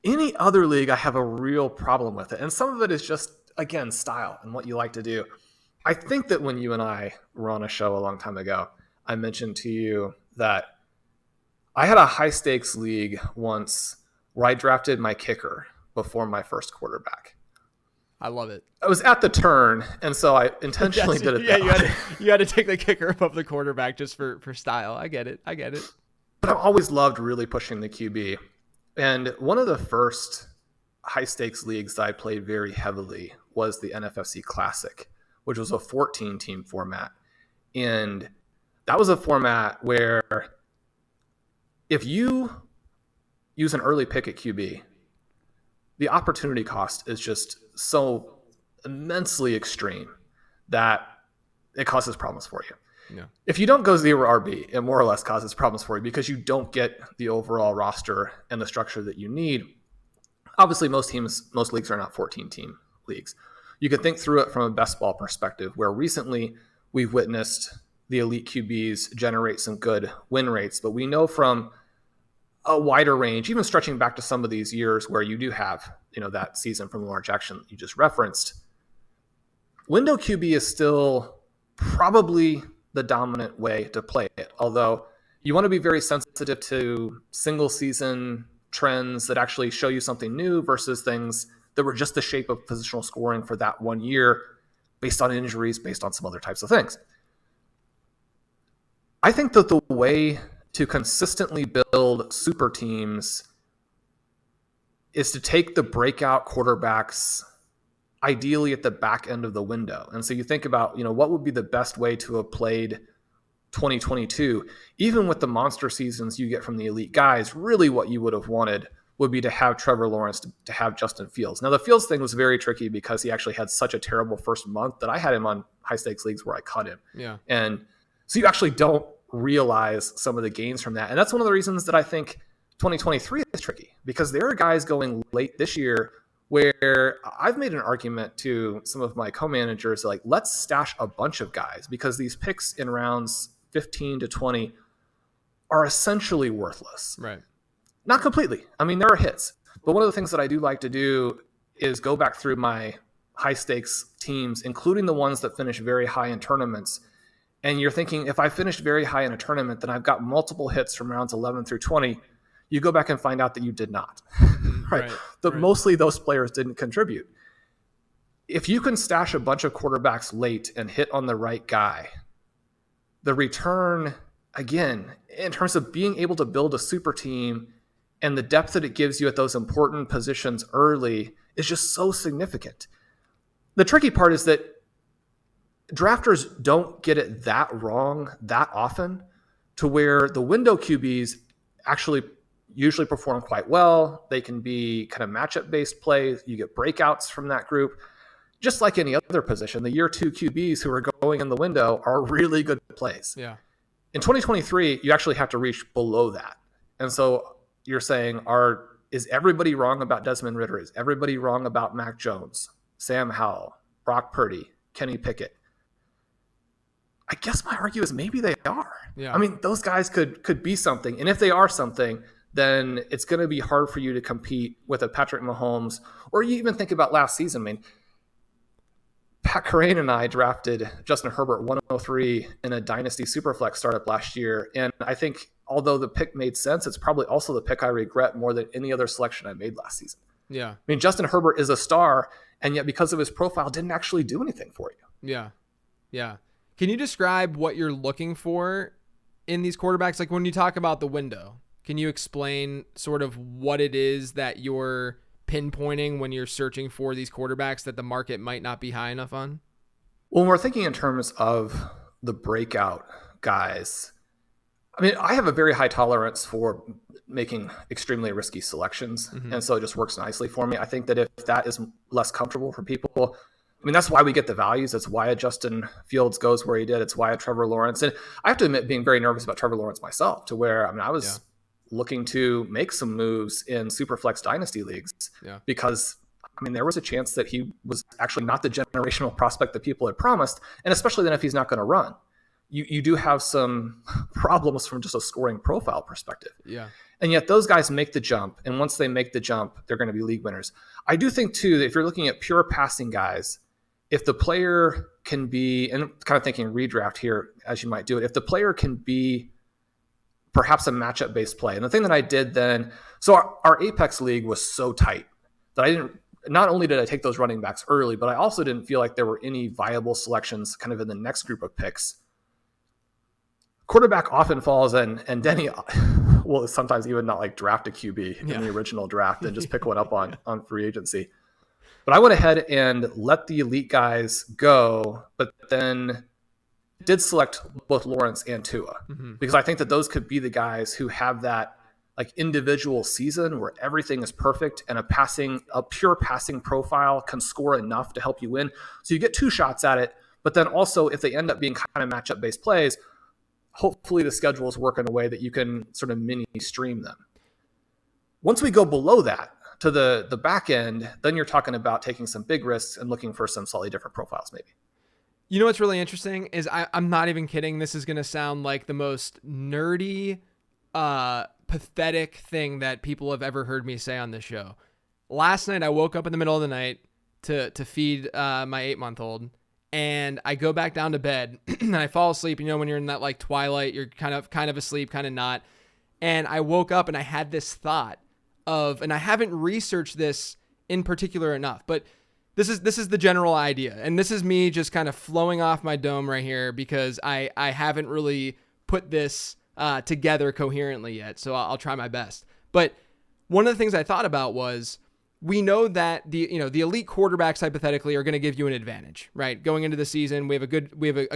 Speaker 2: Any other league, I have a real problem with it. And some of it is just, again, style and what you like to do. I think that when you and I were on a show a long time ago, I mentioned to you that I had a high stakes league once where I drafted my kicker before my first quarterback.
Speaker 1: I love it.
Speaker 2: I was at the turn, and so I intentionally did it.
Speaker 1: Yeah, you had to take the kicker above the quarterback just for style. I get it.
Speaker 2: But I've always loved really pushing the QB. And one of the first high stakes leagues that I played very heavily was the NFFC Classic, which was a 14-team format. And that was a format where if you use an early pick at QB, the opportunity cost is just so immensely extreme that it causes problems for you.
Speaker 1: Yeah.
Speaker 2: If you don't go 0 RB, it more or less causes problems for you because you don't get the overall roster and the structure that you need. Obviously, most leagues are not 14-team leagues. You could think through it from a best ball perspective, where recently we've witnessed the elite QBs generate some good win rates, but we know from a wider range, even stretching back to some of these years where you do have, that season from Lamar Jackson that you just referenced, window QB is still probably the dominant way to play it. Although you want to be very sensitive to single season trends that actually show you something new versus things that were just the shape of positional scoring for that 1 year based on injuries, based on some other types of things. I think that the way to consistently build super teams is to take the breakout quarterbacks ideally at the back end of the window. And so you think about, what would be the best way to have played 2022, even with the monster seasons you get from the elite guys. Really what you would have wanted would be to have Trevor Lawrence, to have Justin Fields. Now the Fields thing was very tricky because he actually had such a terrible first month that I had him on high stakes leagues where I cut him.
Speaker 1: Yeah.
Speaker 2: And so you actually don't realize some of the gains from that. And that's one of the reasons that I think 2023 is tricky, because there are guys going late this year where I've made an argument to some of my co-managers, like, let's stash a bunch of guys because these picks in rounds 15 to 20 are essentially worthless.
Speaker 1: Right.
Speaker 2: Not completely. I mean, there are hits. But one of the things that I do like to do is go back through my high stakes teams, including the ones that finish very high in tournaments. And you're thinking, if I finished very high in a tournament, then I've got multiple hits from rounds 11 through 20. You go back and find out that you did not. Right. Mostly those players didn't contribute. If you can stash a bunch of quarterbacks late and hit on the right guy, the return, again, in terms of being able to build a super team and the depth that it gives you at those important positions early, is just so significant. The tricky part is that drafters don't get it that wrong that often, to where the window QBs actually usually perform quite well. They can be kind of matchup-based plays. You get breakouts from that group. Just like any other position, the year 2 QBs who are going in the window are really good plays.
Speaker 1: Yeah.
Speaker 2: In 2023, you actually have to reach below that. And so you're saying, is everybody wrong about Desmond Ridder? Is everybody wrong about Mac Jones, Sam Howell, Brock Purdy, Kenny Pickett? I guess my argument is maybe they are.
Speaker 1: Yeah.
Speaker 2: I mean, those guys could be something. And if they are something, then it's going to be hard for you to compete with a Patrick Mahomes. Or you even think about last season. I mean, Pat Kerrane and I drafted Justin Herbert 103 in a dynasty superflex startup last year. And I think although the pick made sense, it's probably also the pick I regret more than any other selection I made last season.
Speaker 1: Yeah.
Speaker 2: I mean, Justin Herbert is a star, and yet because of his profile, didn't actually do anything for you.
Speaker 1: Yeah. Yeah. Can you describe what you're looking for in these quarterbacks? Like when you talk about the window, can you explain sort of what it is that you're pinpointing when you're searching for these quarterbacks that the market might not be high enough on?
Speaker 2: When we're thinking in terms of the breakout guys, I mean, I have a very high tolerance for making extremely risky selections.
Speaker 1: Mm-hmm.
Speaker 2: And so it just works nicely for me. I think that if that is less comfortable for people, I mean, that's why we get the values. That's why a Justin Fields goes where he did. It's why a Trevor Lawrence. And I have to admit being very nervous about Trevor Lawrence myself, to where, I mean, I was looking to make some moves in Superflex Dynasty leagues because, I mean, there was a chance that he was actually not the generational prospect that people had promised. And especially then if he's not going to run, you do have some problems from just a scoring profile perspective.
Speaker 1: Yeah.
Speaker 2: And yet those guys make the jump. And once they make the jump, they're going to be league winners. I do think, too, that if you're looking at pure passing guys, if the player can be, and kind of thinking redraft here as you might do it, if the player can be perhaps a matchup-based play. And the thing that I did then, so our Apex League was so tight that not only did I take those running backs early, but I also didn't feel like there were any viable selections kind of in the next group of picks. Quarterback often falls, and Denny will sometimes even not like draft a QB in the original draft and just pick one up on free agency. But I went ahead and let the elite guys go, but then did select both Lawrence and Tua because I think that those could be the guys who have that like individual season where everything is perfect and a pure passing profile can score enough to help you win. So you get two shots at it, but then also if they end up being kind of matchup based plays, hopefully the schedules work in a way that you can sort of mini stream them. Once we go below that to the back end, then you're talking about taking some big risks and looking for some slightly different profiles maybe.
Speaker 1: You know what's really interesting is I'm not even kidding. This is going to sound like the most nerdy, pathetic thing that people have ever heard me say on this show. Last night, I woke up in the middle of the night to feed my 8-month-old, and I go back down to bed and I fall asleep. You know, when you're in that like twilight, you're kind of asleep, kind of not. And I woke up and I had this thought of, and I haven't researched this in particular enough, but this is the general idea. And this is me just kind of flowing off my dome right here because I haven't really put this together coherently yet. So I'll try my best. But one of the things I thought about was, we know that the elite quarterbacks hypothetically are going to give you an advantage, right? Going into the season, we have a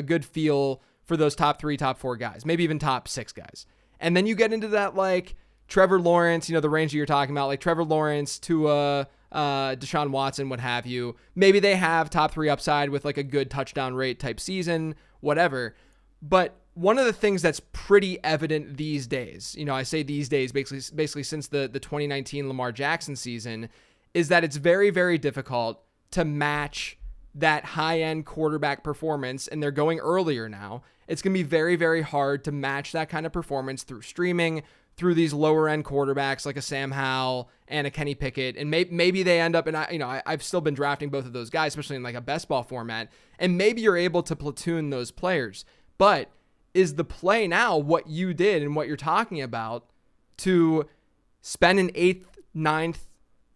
Speaker 1: good feel for those top 3, top 4 guys, maybe even top 6 guys. And then you get into that like Trevor Lawrence, the range that you're talking about, like Trevor Lawrence to Deshaun Watson, what have you. Maybe they have top 3 upside with like a good touchdown rate type season, whatever. But one of the things that's pretty evident these days, I say these days, basically since the 2019 Lamar Jackson season, is that it's very, very difficult to match that high-end quarterback performance, and they're going earlier now. It's going to be very, very hard to match that kind of performance through streaming, through these lower-end quarterbacks like a Sam Howell and a Kenny Pickett, and maybe they end up, and I've still been drafting both of those guys, especially in like a best ball format, and maybe you're able to platoon those players. But is the play now what you did and what you're talking about to spend an 8th, 9th,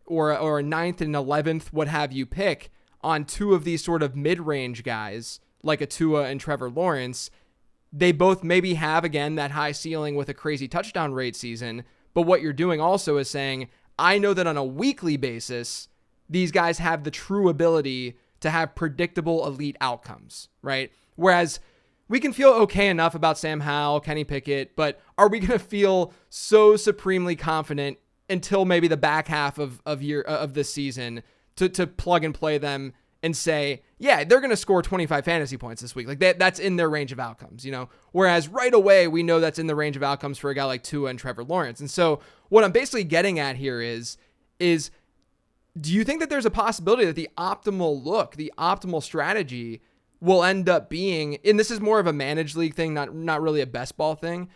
Speaker 1: or a 9th and 11th, what have you, pick on 2 of these sort of mid-range guys like a Tua and Trevor Lawrence? They both maybe have, again, that high ceiling with a crazy touchdown rate season, but what you're doing also is saying, I know that on a weekly basis, these guys have the true ability to have predictable elite outcomes, right? Whereas we can feel okay enough about Sam Howell, Kenny Pickett, but are we going to feel so supremely confident until maybe the back half of this season to plug and play them and say, yeah, they're going to score 25 fantasy points this week. Like that's in their range of outcomes, Whereas right away, we know that's in the range of outcomes for a guy like Tua and Trevor Lawrence. And so what I'm basically getting at here is do you think that there's a possibility that the optimal look, the optimal strategy will end up being, and this is more of a managed league thing, not really a best ball thing,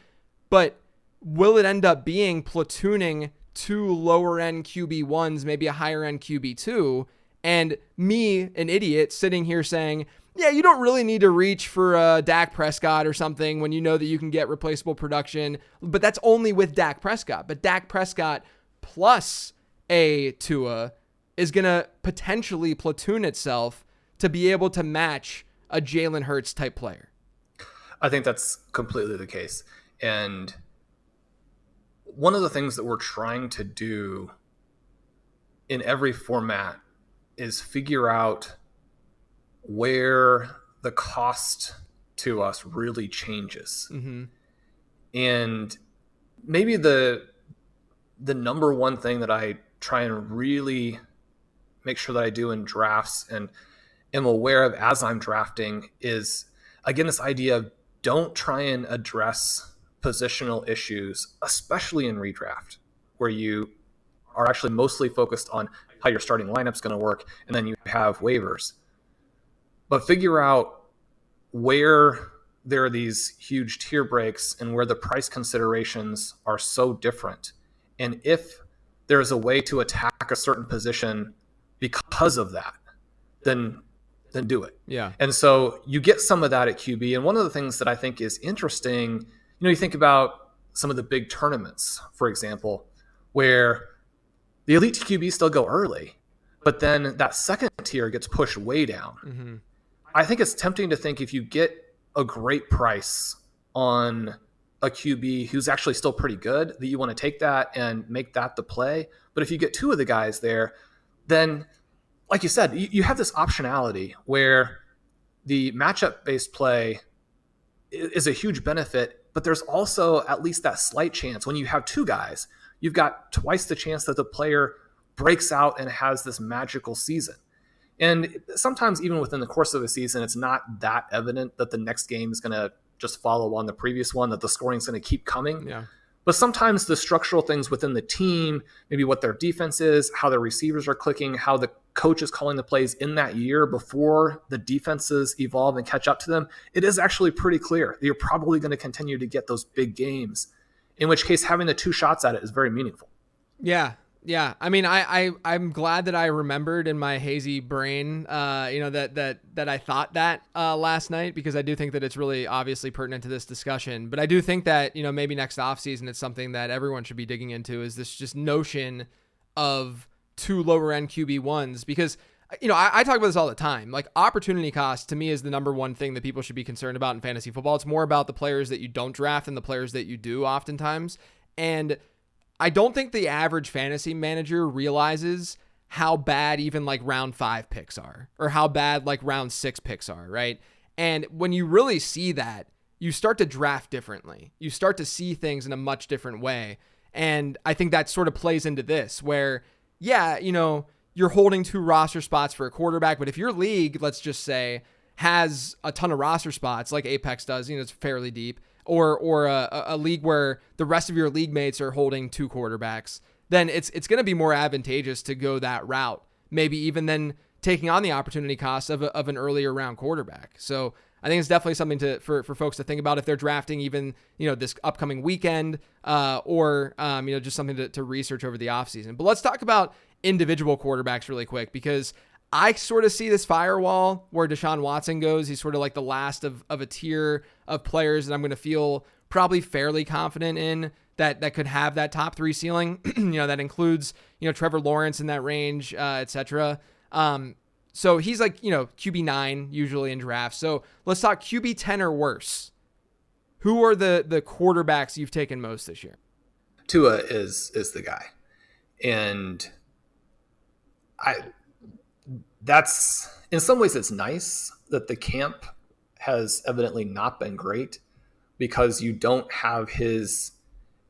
Speaker 1: but will it end up being platooning 2 lower end QB1s, maybe a higher end QB2, And me, an idiot, sitting here saying, yeah, you don't really need to reach for Dak Prescott or something when you know that you can get replaceable production. But that's only with Dak Prescott. But Dak Prescott plus a Tua is going to potentially platoon itself to be able to match a Jalen Hurts type player.
Speaker 2: I think that's completely the case. And one of the things that we're trying to do in every format is figure out where the cost to us really changes.
Speaker 1: Mm-hmm.
Speaker 2: And maybe the number one thing that I try and really make sure that I do in drafts and am aware of as I'm drafting is, again, this idea of don't try and address positional issues, especially in redraft, where you are actually mostly focused on how your starting lineup's going to work, and then you have waivers. But figure out where there are these huge tier breaks and where the price considerations are so different. And if there's a way to attack a certain position because of that, then do it.
Speaker 1: Yeah.
Speaker 2: And so you get some of that at QB. And one of the things that I think is interesting, you think about some of the big tournaments, for example, where the elite QB still go early, but then that second tier gets pushed way down.
Speaker 1: Mm-hmm.
Speaker 2: I think it's tempting to think if you get a great price on a QB who's actually still pretty good, that you want to take that and make that the play. But if you get two of the guys there, then like you said, you have this optionality where the matchup-based play is a huge benefit, but there's also at least that slight chance. When you have two guys, you've got twice the chance that the player breaks out and has this magical season. And sometimes even within the course of a season, it's not that evident that the next game is going to just follow on the previous one, that the scoring is going to keep coming.
Speaker 1: Yeah.
Speaker 2: But sometimes the structural things within the team, maybe what their defense is, how their receivers are clicking, how the coach is calling the plays in that year before the defenses evolve and catch up to them, it is actually pretty clear that you're probably going to continue to get those big games, in which case having the two shots at it is very meaningful.
Speaker 1: Yeah. Yeah. I mean, I'm glad that I remembered in my hazy brain, that I thought that last night, because I do think that it's really obviously pertinent to this discussion. But I do think that, maybe next offseason, it's something that everyone should be digging into, is this just notion of two lower end QB1s, because, I talk about this all the time. Like, opportunity cost to me is the number one thing that people should be concerned about in fantasy football. It's more about the players that you don't draft than the players that you do oftentimes. And I don't think the average fantasy manager realizes how bad even like round 5 picks are, or how bad like round 6 picks are, right? And when you really see that, you start to draft differently. You start to see things in a much different way. And I think that sort of plays into this, where, yeah, you're holding 2 roster spots for a quarterback, but if your league, let's just say, has a ton of roster spots like Apex does, it's fairly deep, or a league where the rest of your league mates are holding 2 quarterbacks, then it's going to be more advantageous to go that route, maybe even than taking on the opportunity cost of an earlier round quarterback. So I think it's definitely something for folks to think about if they're drafting even, this upcoming weekend, or just something to research over the offseason. But let's talk about individual quarterbacks really quick, because I sort of see this firewall where Deshaun Watson goes. He's sort of like the last of a tier of players that I'm going to feel probably fairly confident in that could have that top 3 ceiling. That includes, Trevor Lawrence in that range, etc. So he's like, QB9 usually in drafts. So let's talk QB10 or worse. Who are the quarterbacks you've taken most this year?
Speaker 2: Tua is the guy. And that's, in some ways, it's nice that the camp has evidently not been great, because you don't have his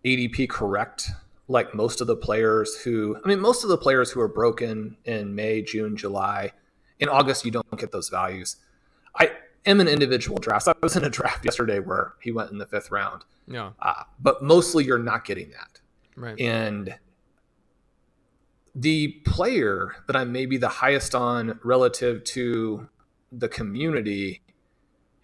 Speaker 2: ADP correct like most of the players who are broken in May, June, July. In August, you don't get those values. I am in individual drafts. I was in a draft yesterday where he went in the 5th round.
Speaker 1: Yeah.
Speaker 2: But mostly you're not getting that.
Speaker 1: Right.
Speaker 2: And the player that I'm maybe the highest on relative to the community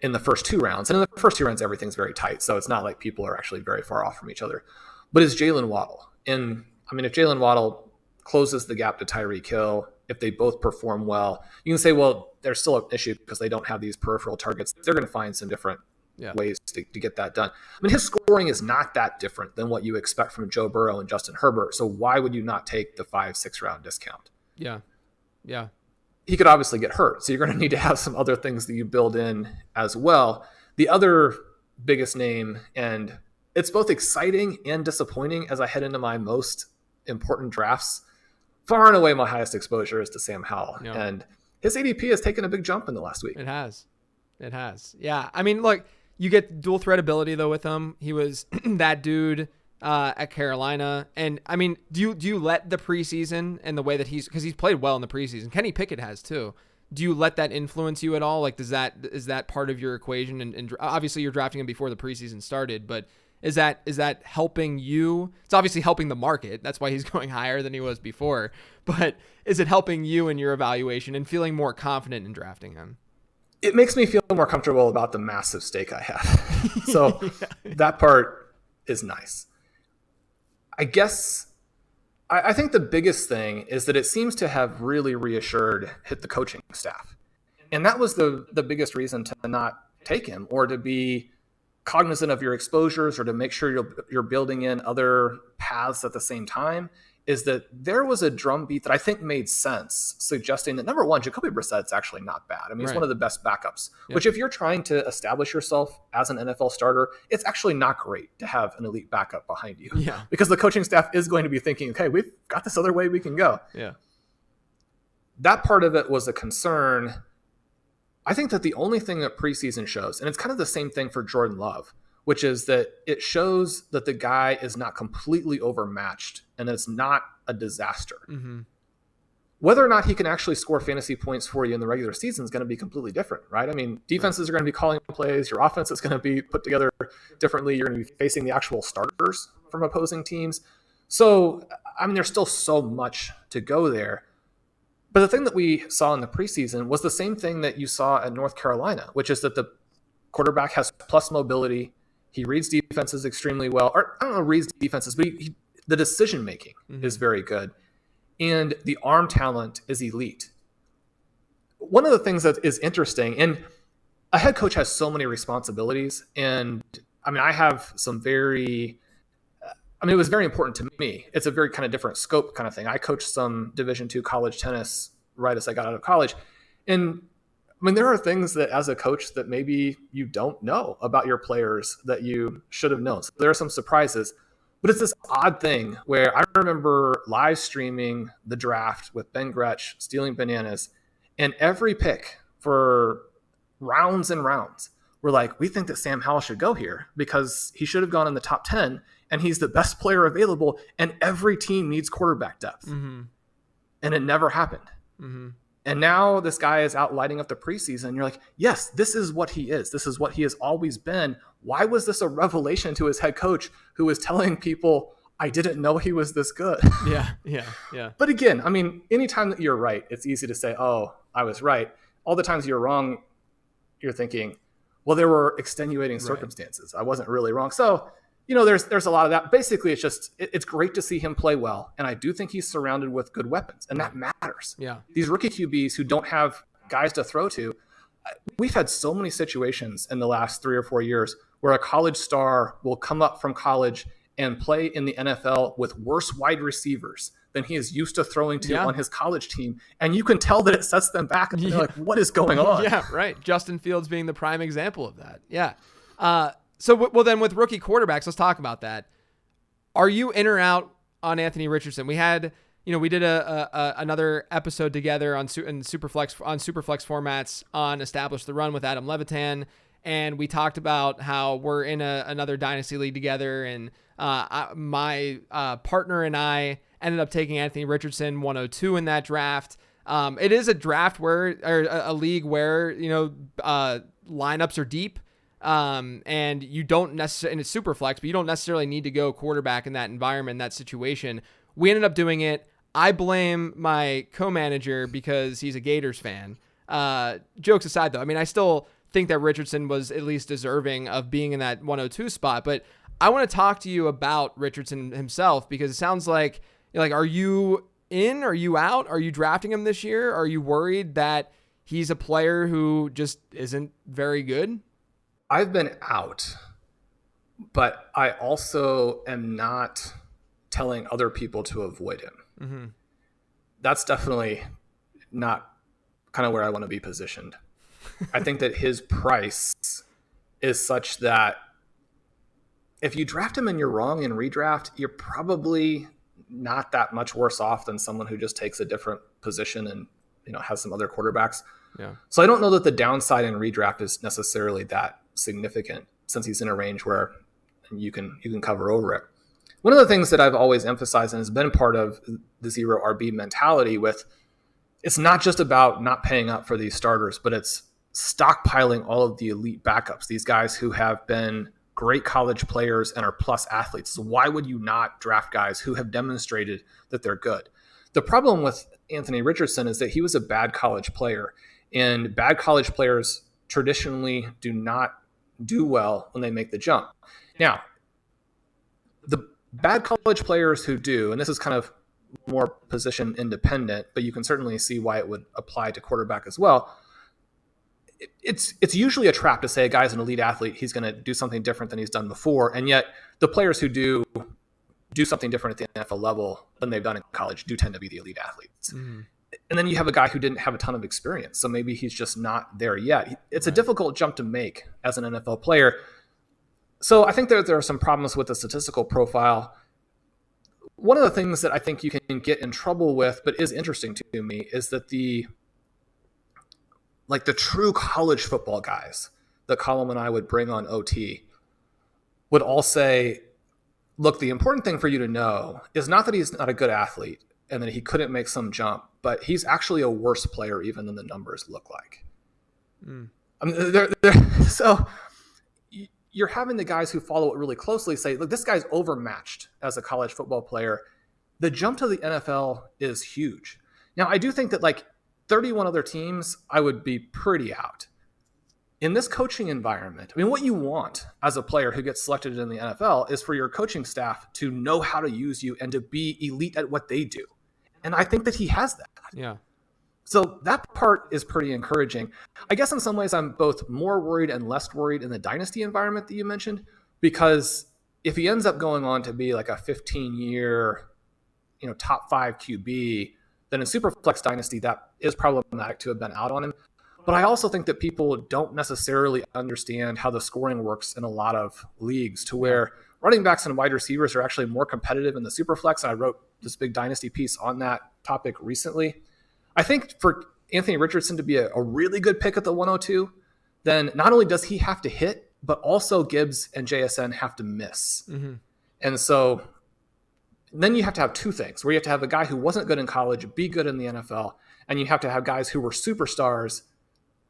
Speaker 2: in the first 2 rounds, and in the first 2 rounds, everything's very tight, so it's not like people are actually very far off from each other, but is Jalen Waddle. And I mean, if Jalen Waddle closes the gap to Tyreek Hill. If they both perform well, you can say, well, there's still an issue because they don't have these peripheral targets. They're going to find some different ways to get that done. I mean, his scoring is not that different than what you expect from Joe Burrow and Justin Herbert. So why would you not take the 5-6 round discount?
Speaker 1: Yeah. Yeah.
Speaker 2: He could obviously get hurt. So you're going to need to have some other things that you build in as well. The other biggest name, and it's both exciting and disappointing as I head into my most important drafts, far and away my highest exposure is to Sam Howell. Yeah. And his ADP has taken a big jump in the last week.
Speaker 1: It has. Yeah. I mean, look, you get dual threat ability though with him. He was that dude at Carolina. And I mean, do you let the preseason and the way that because he's played well in the preseason, Kenny Pickett has too. Do you let that influence you at all? Like, is that part of your equation? And obviously you're drafting him before the preseason started, but is that helping you? It's obviously helping the market. That's why he's going higher than he was before. But is it helping you in your evaluation and feeling more confident in drafting him?
Speaker 2: It makes me feel more comfortable about the massive stake I have. So that part is nice. I guess I think the biggest thing is that it seems to have really reassured the coaching staff. And that was the biggest reason to not take him, or to be cognizant of your exposures, or to make sure you're building in other paths at the same time, is that there was a drumbeat that I think made sense, suggesting that, number one, Jacoby Brissett's actually not bad. I mean, he's one of the best backups, which if you're trying to establish yourself as an NFL starter, it's actually not great to have an elite backup behind you, because the coaching staff is going to be thinking, okay, we've got this other way we can go.
Speaker 1: Yeah.
Speaker 2: That part of it was a concern. I think that the only thing that preseason shows, and it's kind of the same thing for Jordan Love, which is that it shows that the guy is not completely overmatched and it's not a disaster.
Speaker 1: Mm-hmm.
Speaker 2: Whether or not he can actually score fantasy points for you in the regular season is going to be completely different, right? I mean, defenses are going to be calling plays. Your offense is going to be put together differently. You're going to be facing the actual starters from opposing teams. So, I mean, there's still so much to go there. But the thing that we saw in the preseason was the same thing that you saw at North Carolina, which is that the quarterback has plus mobility. He reads defenses extremely well. Or I don't know, reads defenses, but the decision-making is very good. And the arm talent is elite. One of the things that is interesting, and a head coach has so many responsibilities. And I mean, I have some it was very important to me. It's a very kind of different scope kind of thing. I coached some Division II college tennis right as I got out of college. And I mean, there are things that as a coach that maybe you don't know about your players that you should have known. So there are some surprises, but it's this odd thing where I remember live streaming the draft with Ben Gretsch, Stealing Bananas, and every pick for rounds and rounds were like, we think that Sam Howell should go here because he should have gone in the top 10 and he's the best player available and every team needs quarterback depth.
Speaker 1: Mm-hmm.
Speaker 2: And it never happened.
Speaker 1: Mm-hmm.
Speaker 2: And now this guy is out lighting up the preseason. You're like, yes, this is what he is. This is what he has always been. Why was this a revelation to his head coach who was telling people, I didn't know he was this good?
Speaker 1: Yeah.
Speaker 2: But again, I mean, anytime that you're right, it's easy to say, oh, I was right. All the times you're wrong, you're thinking, well, there were extenuating circumstances. I wasn't really wrong. So, there's a lot of that. Basically, it's just, it's great to see him play well. And I do think he's surrounded with good weapons, and that matters.
Speaker 1: Yeah.
Speaker 2: These rookie QBs who don't have guys to throw to, we've had so many situations in the last 3 or 4 years where a college star will come up from college and play in the NFL with worse wide receivers than he is used to throwing to on his college team. And you can tell that it sets them back. And they're like, what is going on?
Speaker 1: Yeah, right. Justin Fields being the prime example of that. Yeah. So then with rookie quarterbacks, let's talk about that. Are you in or out on Anthony Richardson? We had, we did another episode together on Superflex formats on Establish the Run with Adam Levitan. And we talked about how we're in another dynasty league together. And my partner and I ended up taking Anthony Richardson 102 in that draft. It is a draft or a league where, lineups are deep. And you don't necessarily, and it's super flex, but you don't necessarily need to go quarterback in that environment, in that situation. We ended up doing it. I blame my co-manager because he's a Gators fan. Jokes aside though, I mean, I still think that Richardson was at least deserving of being in that 102 spot, but I want to talk to you about Richardson himself because it sounds like, are you in? Are you out? Are you drafting him this year? Are you worried that he's a player who just isn't very good?
Speaker 2: I've been out, but I also am not telling other people to avoid him.
Speaker 1: Mm-hmm.
Speaker 2: That's definitely not kind of where I want to be positioned. I think that his price is such that if you draft him and you're wrong in redraft, you're probably not that much worse off than someone who just takes a different position and has some other quarterbacks.
Speaker 1: Yeah.
Speaker 2: So I don't know that the downside in redraft is necessarily that significant since he's in a range where you can cover over it. One of the things that I've always emphasized and has been part of the zero RB mentality with, it's not just about not paying up for these starters, but it's stockpiling all of the elite backups, these guys who have been great college players and are plus athletes. So why would you not draft guys who have demonstrated that they're good? The problem with Anthony Richardson is that he was a bad college player, and bad college players traditionally do not do well when they make the jump. Now, the bad college players who do, and this is kind of more position independent, but you can certainly see why it would apply to quarterback as well. It's usually a trap to say a guy's an elite athlete, he's going to do something different than he's done before. And yet the players who do something different at the NFL level than they've done in college do tend to be the elite athletes. Mm-hmm. And then you have a guy who didn't have a ton of experience, so maybe he's just not there yet. It's a difficult jump to make as an NFL player. So I think there are some problems with the statistical profile. One of the things that I think you can get in trouble with, but is interesting to me, is that the true college football guys that Colin and I would bring on OT would all say, look, the important thing for you to know is not that he's not a good athlete and that he couldn't make some jump, but he's actually a worse player even than the numbers look like. Mm. I mean, so you're having the guys who follow it really closely say, look, this guy's overmatched as a college football player. The jump to the NFL is huge. Now, I do think that 31 other teams, I would be pretty out. In this coaching environment, I mean, what you want as a player who gets selected in the NFL is for your coaching staff to know how to use you and to be elite at what they do. And I think that he has that.
Speaker 1: Yeah.
Speaker 2: So that part is pretty encouraging. I guess in some ways I'm both more worried and less worried in the dynasty environment that you mentioned, because if he ends up going on to be like a 15-year, top 5 QB, then in Superflex Dynasty, that is problematic to have been out on him. But I also think that people don't necessarily understand how the scoring works in a lot of leagues, to where running backs and wide receivers are actually more competitive in the Superflex. And I wrote this big Dynasty piece on that topic recently. I think for Anthony Richardson to be a really good pick at the 102, then not only does he have to hit, but also Gibbs and JSN have to miss. Mm-hmm. And so then you have to have two things, where you have to have a guy who wasn't good in college be good in the NFL, and you have to have guys who were superstars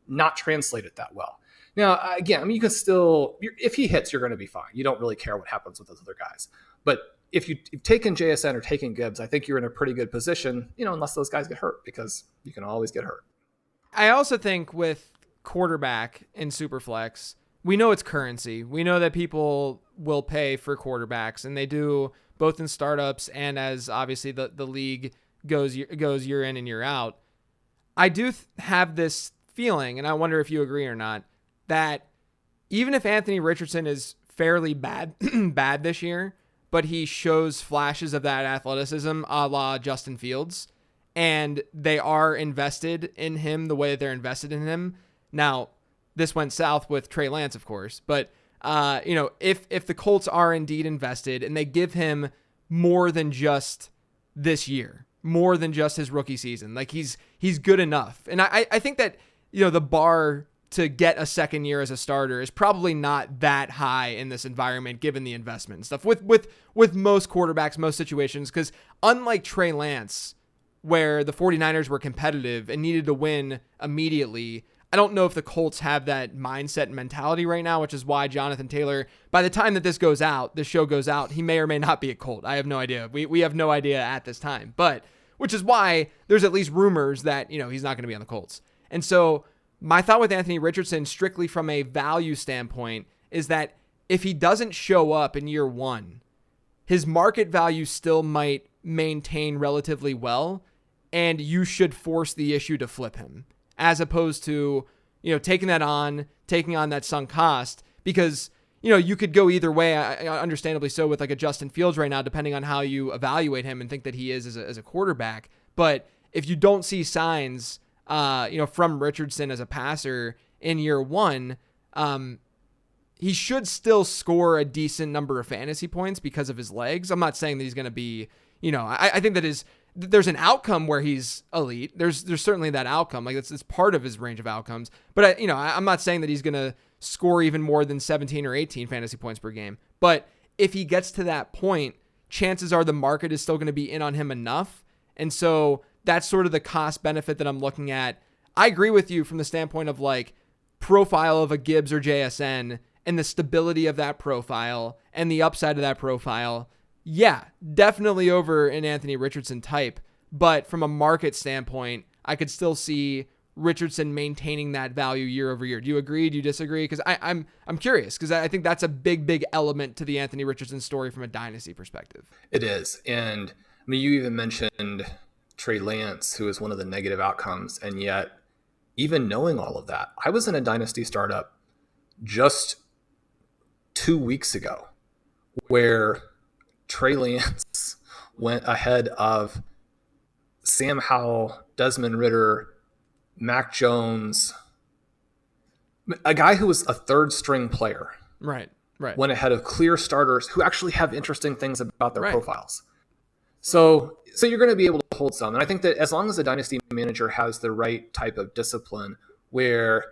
Speaker 2: not translate it that well. Now, again, I mean, you can still, if he hits, you're going to be fine. You don't really care what happens with those other guys. But if you've taken JSN or taken Gibbs, I think you're in a pretty good position, unless those guys get hurt, because you can always get hurt.
Speaker 1: I also think with quarterback in Superflex, we know it's currency. We know that people will pay for quarterbacks, and they do both in startups and as obviously the league goes year in and year out. I do have this feeling, and I wonder if you agree or not, that even if Anthony Richardson is fairly bad this year, but he shows flashes of that athleticism a la Justin Fields, and they are invested in him the way that they're invested in him. Now, this went south with Trey Lance, of course, but if the Colts are indeed invested and they give him more than just this year, more than just his rookie season, like he's good enough. And I think that, the bar to get a second year as a starter is probably not that high in this environment, given the investment and stuff with most quarterbacks, most situations, because unlike Trey Lance, where the 49ers were competitive and needed to win immediately, I don't know if the Colts have that mindset and mentality right now, which is why Jonathan Taylor, by the time that this show goes out, he may or may not be a Colt. I have no idea. We have no idea at this time, but which is why there's at least rumors that, he's not going to be on the Colts. And so my thought with Anthony Richardson, strictly from a value standpoint, is that if he doesn't show up in year one, his market value still might maintain relatively well, and you should force the issue to flip him, as opposed to, taking on that sunk cost, because, you could go either way, understandably so, with like a Justin Fields right now, depending on how you evaluate him and think that he is as a quarterback. But if you don't see signs, from Richardson as a passer in year one, he should still score a decent number of fantasy points because of his legs. I'm not saying that he's going to be, I think that there's an outcome where he's elite. There's certainly that outcome. Like it's part of his range of outcomes. But I'm not saying that he's going to score even more than 17 or 18 fantasy points per game. But if he gets to that point, chances are the market is still going to be in on him enough. And so that's sort of the cost benefit that I'm looking at. I agree with you from the standpoint of like profile of a Gibbs or JSN and the stability of that profile and the upside of that profile. Yeah, definitely over an Anthony Richardson type. But from a market standpoint, I could still see Richardson maintaining that value year over year. Do you agree? Do you disagree? Because I'm curious, because I think that's a big element to the Anthony Richardson story from a dynasty perspective.
Speaker 2: It is. And I mean, you even mentioned Trey Lance, who is one of the negative outcomes. And yet, even knowing all of that, I was in a dynasty startup just 2 weeks ago where Trey Lance went ahead of Sam Howell, Desmond Ridder, Mac Jones, a guy who was a third string player.
Speaker 1: Right.
Speaker 2: Went ahead of clear starters who actually have interesting things about their profiles. So you're going to be able to hold some. And I think that as long as the dynasty manager has the right type of discipline where,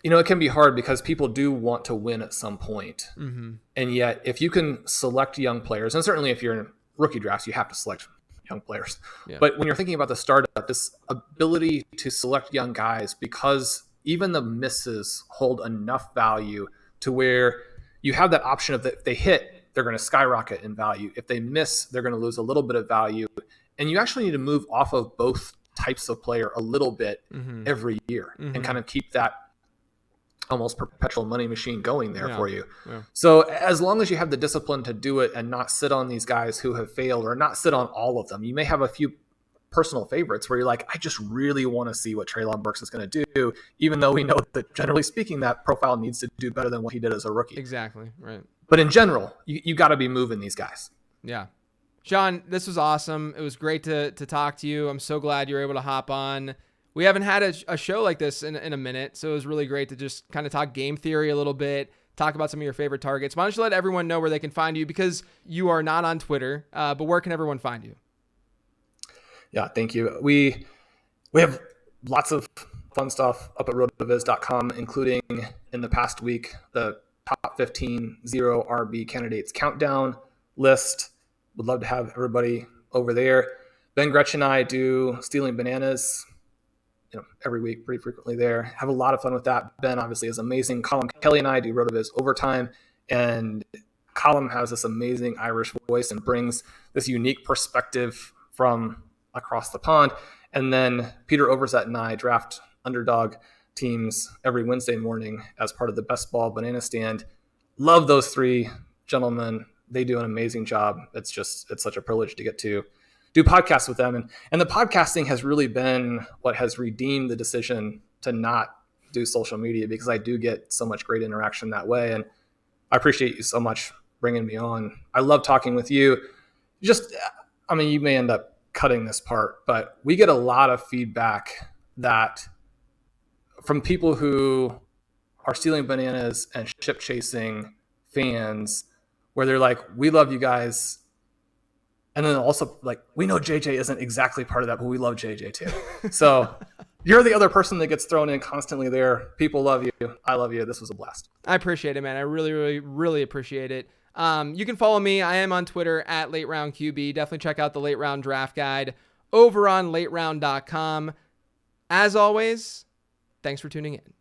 Speaker 2: it can be hard because people do want to win at some point. Mm-hmm. And yet if you can select young players, and certainly if you're in rookie drafts, you have to select young players. Yeah. But when you're thinking about the startup, this ability to select young guys, because even the misses hold enough value to where you have that option of if they hit, they're going to skyrocket in value. If they miss, they're going to lose a little bit of value. And you actually need to move off of both types of player a little bit every year and kind of keep that almost perpetual money machine going there for you. Yeah. So as long as you have the discipline to do it and not sit on these guys who have failed, or not sit on all of them, you may have a few personal favorites where you're like, I just really want to see what Treylon Burks is going to do, even though we know that generally speaking, that profile needs to do better than what he did as a rookie.
Speaker 1: Exactly. Right.
Speaker 2: But in general, you got to be moving these guys.
Speaker 1: Yeah. Shawn, this was awesome. It was great to talk to you. I'm so glad you were able to hop on. We haven't had a show like this in a minute, so it was really great to just kind of talk game theory a little bit, talk about some of your favorite targets. Why don't you let everyone know where they can find you, because you are not on Twitter, but where can everyone find you?
Speaker 2: Yeah, thank you. We have lots of fun stuff up at rotoviz.com, including in the past week, the top 15 zero RB candidates countdown list. Would love to have everybody over there. Ben Gretchen and I do Stealing Bananas every week, pretty frequently there. Have a lot of fun with that. Ben obviously is amazing. Colin Kelly and I do RotoViz Overtime, and Colin has this amazing Irish voice and brings this unique perspective from across the pond. And then Peter Overzet and I draft underdog teams every Wednesday morning as part of the Best Ball Banana Stand. Love those three gentlemen. They do an amazing job. It's such a privilege to get to do podcasts with them. And the podcasting has really been what has redeemed the decision to not do social media, because I do get so much great interaction that way. And I appreciate you so much bringing me on. I love talking with you. You may end up cutting this part, but we get a lot of feedback that from people who are Stealing Bananas and ship chasing fans, where they're like, we love you guys. And then also like, we know JJ isn't exactly part of that, but we love JJ too. So you're the other person that gets thrown in constantly there. People love you. I love you. This was a blast.
Speaker 1: I appreciate it, man. I really, really, really appreciate it. You can follow me. I am on Twitter at Late Round QB. Definitely check out the Late Round Draft Guide over on lateround.com. As always, thanks for tuning in.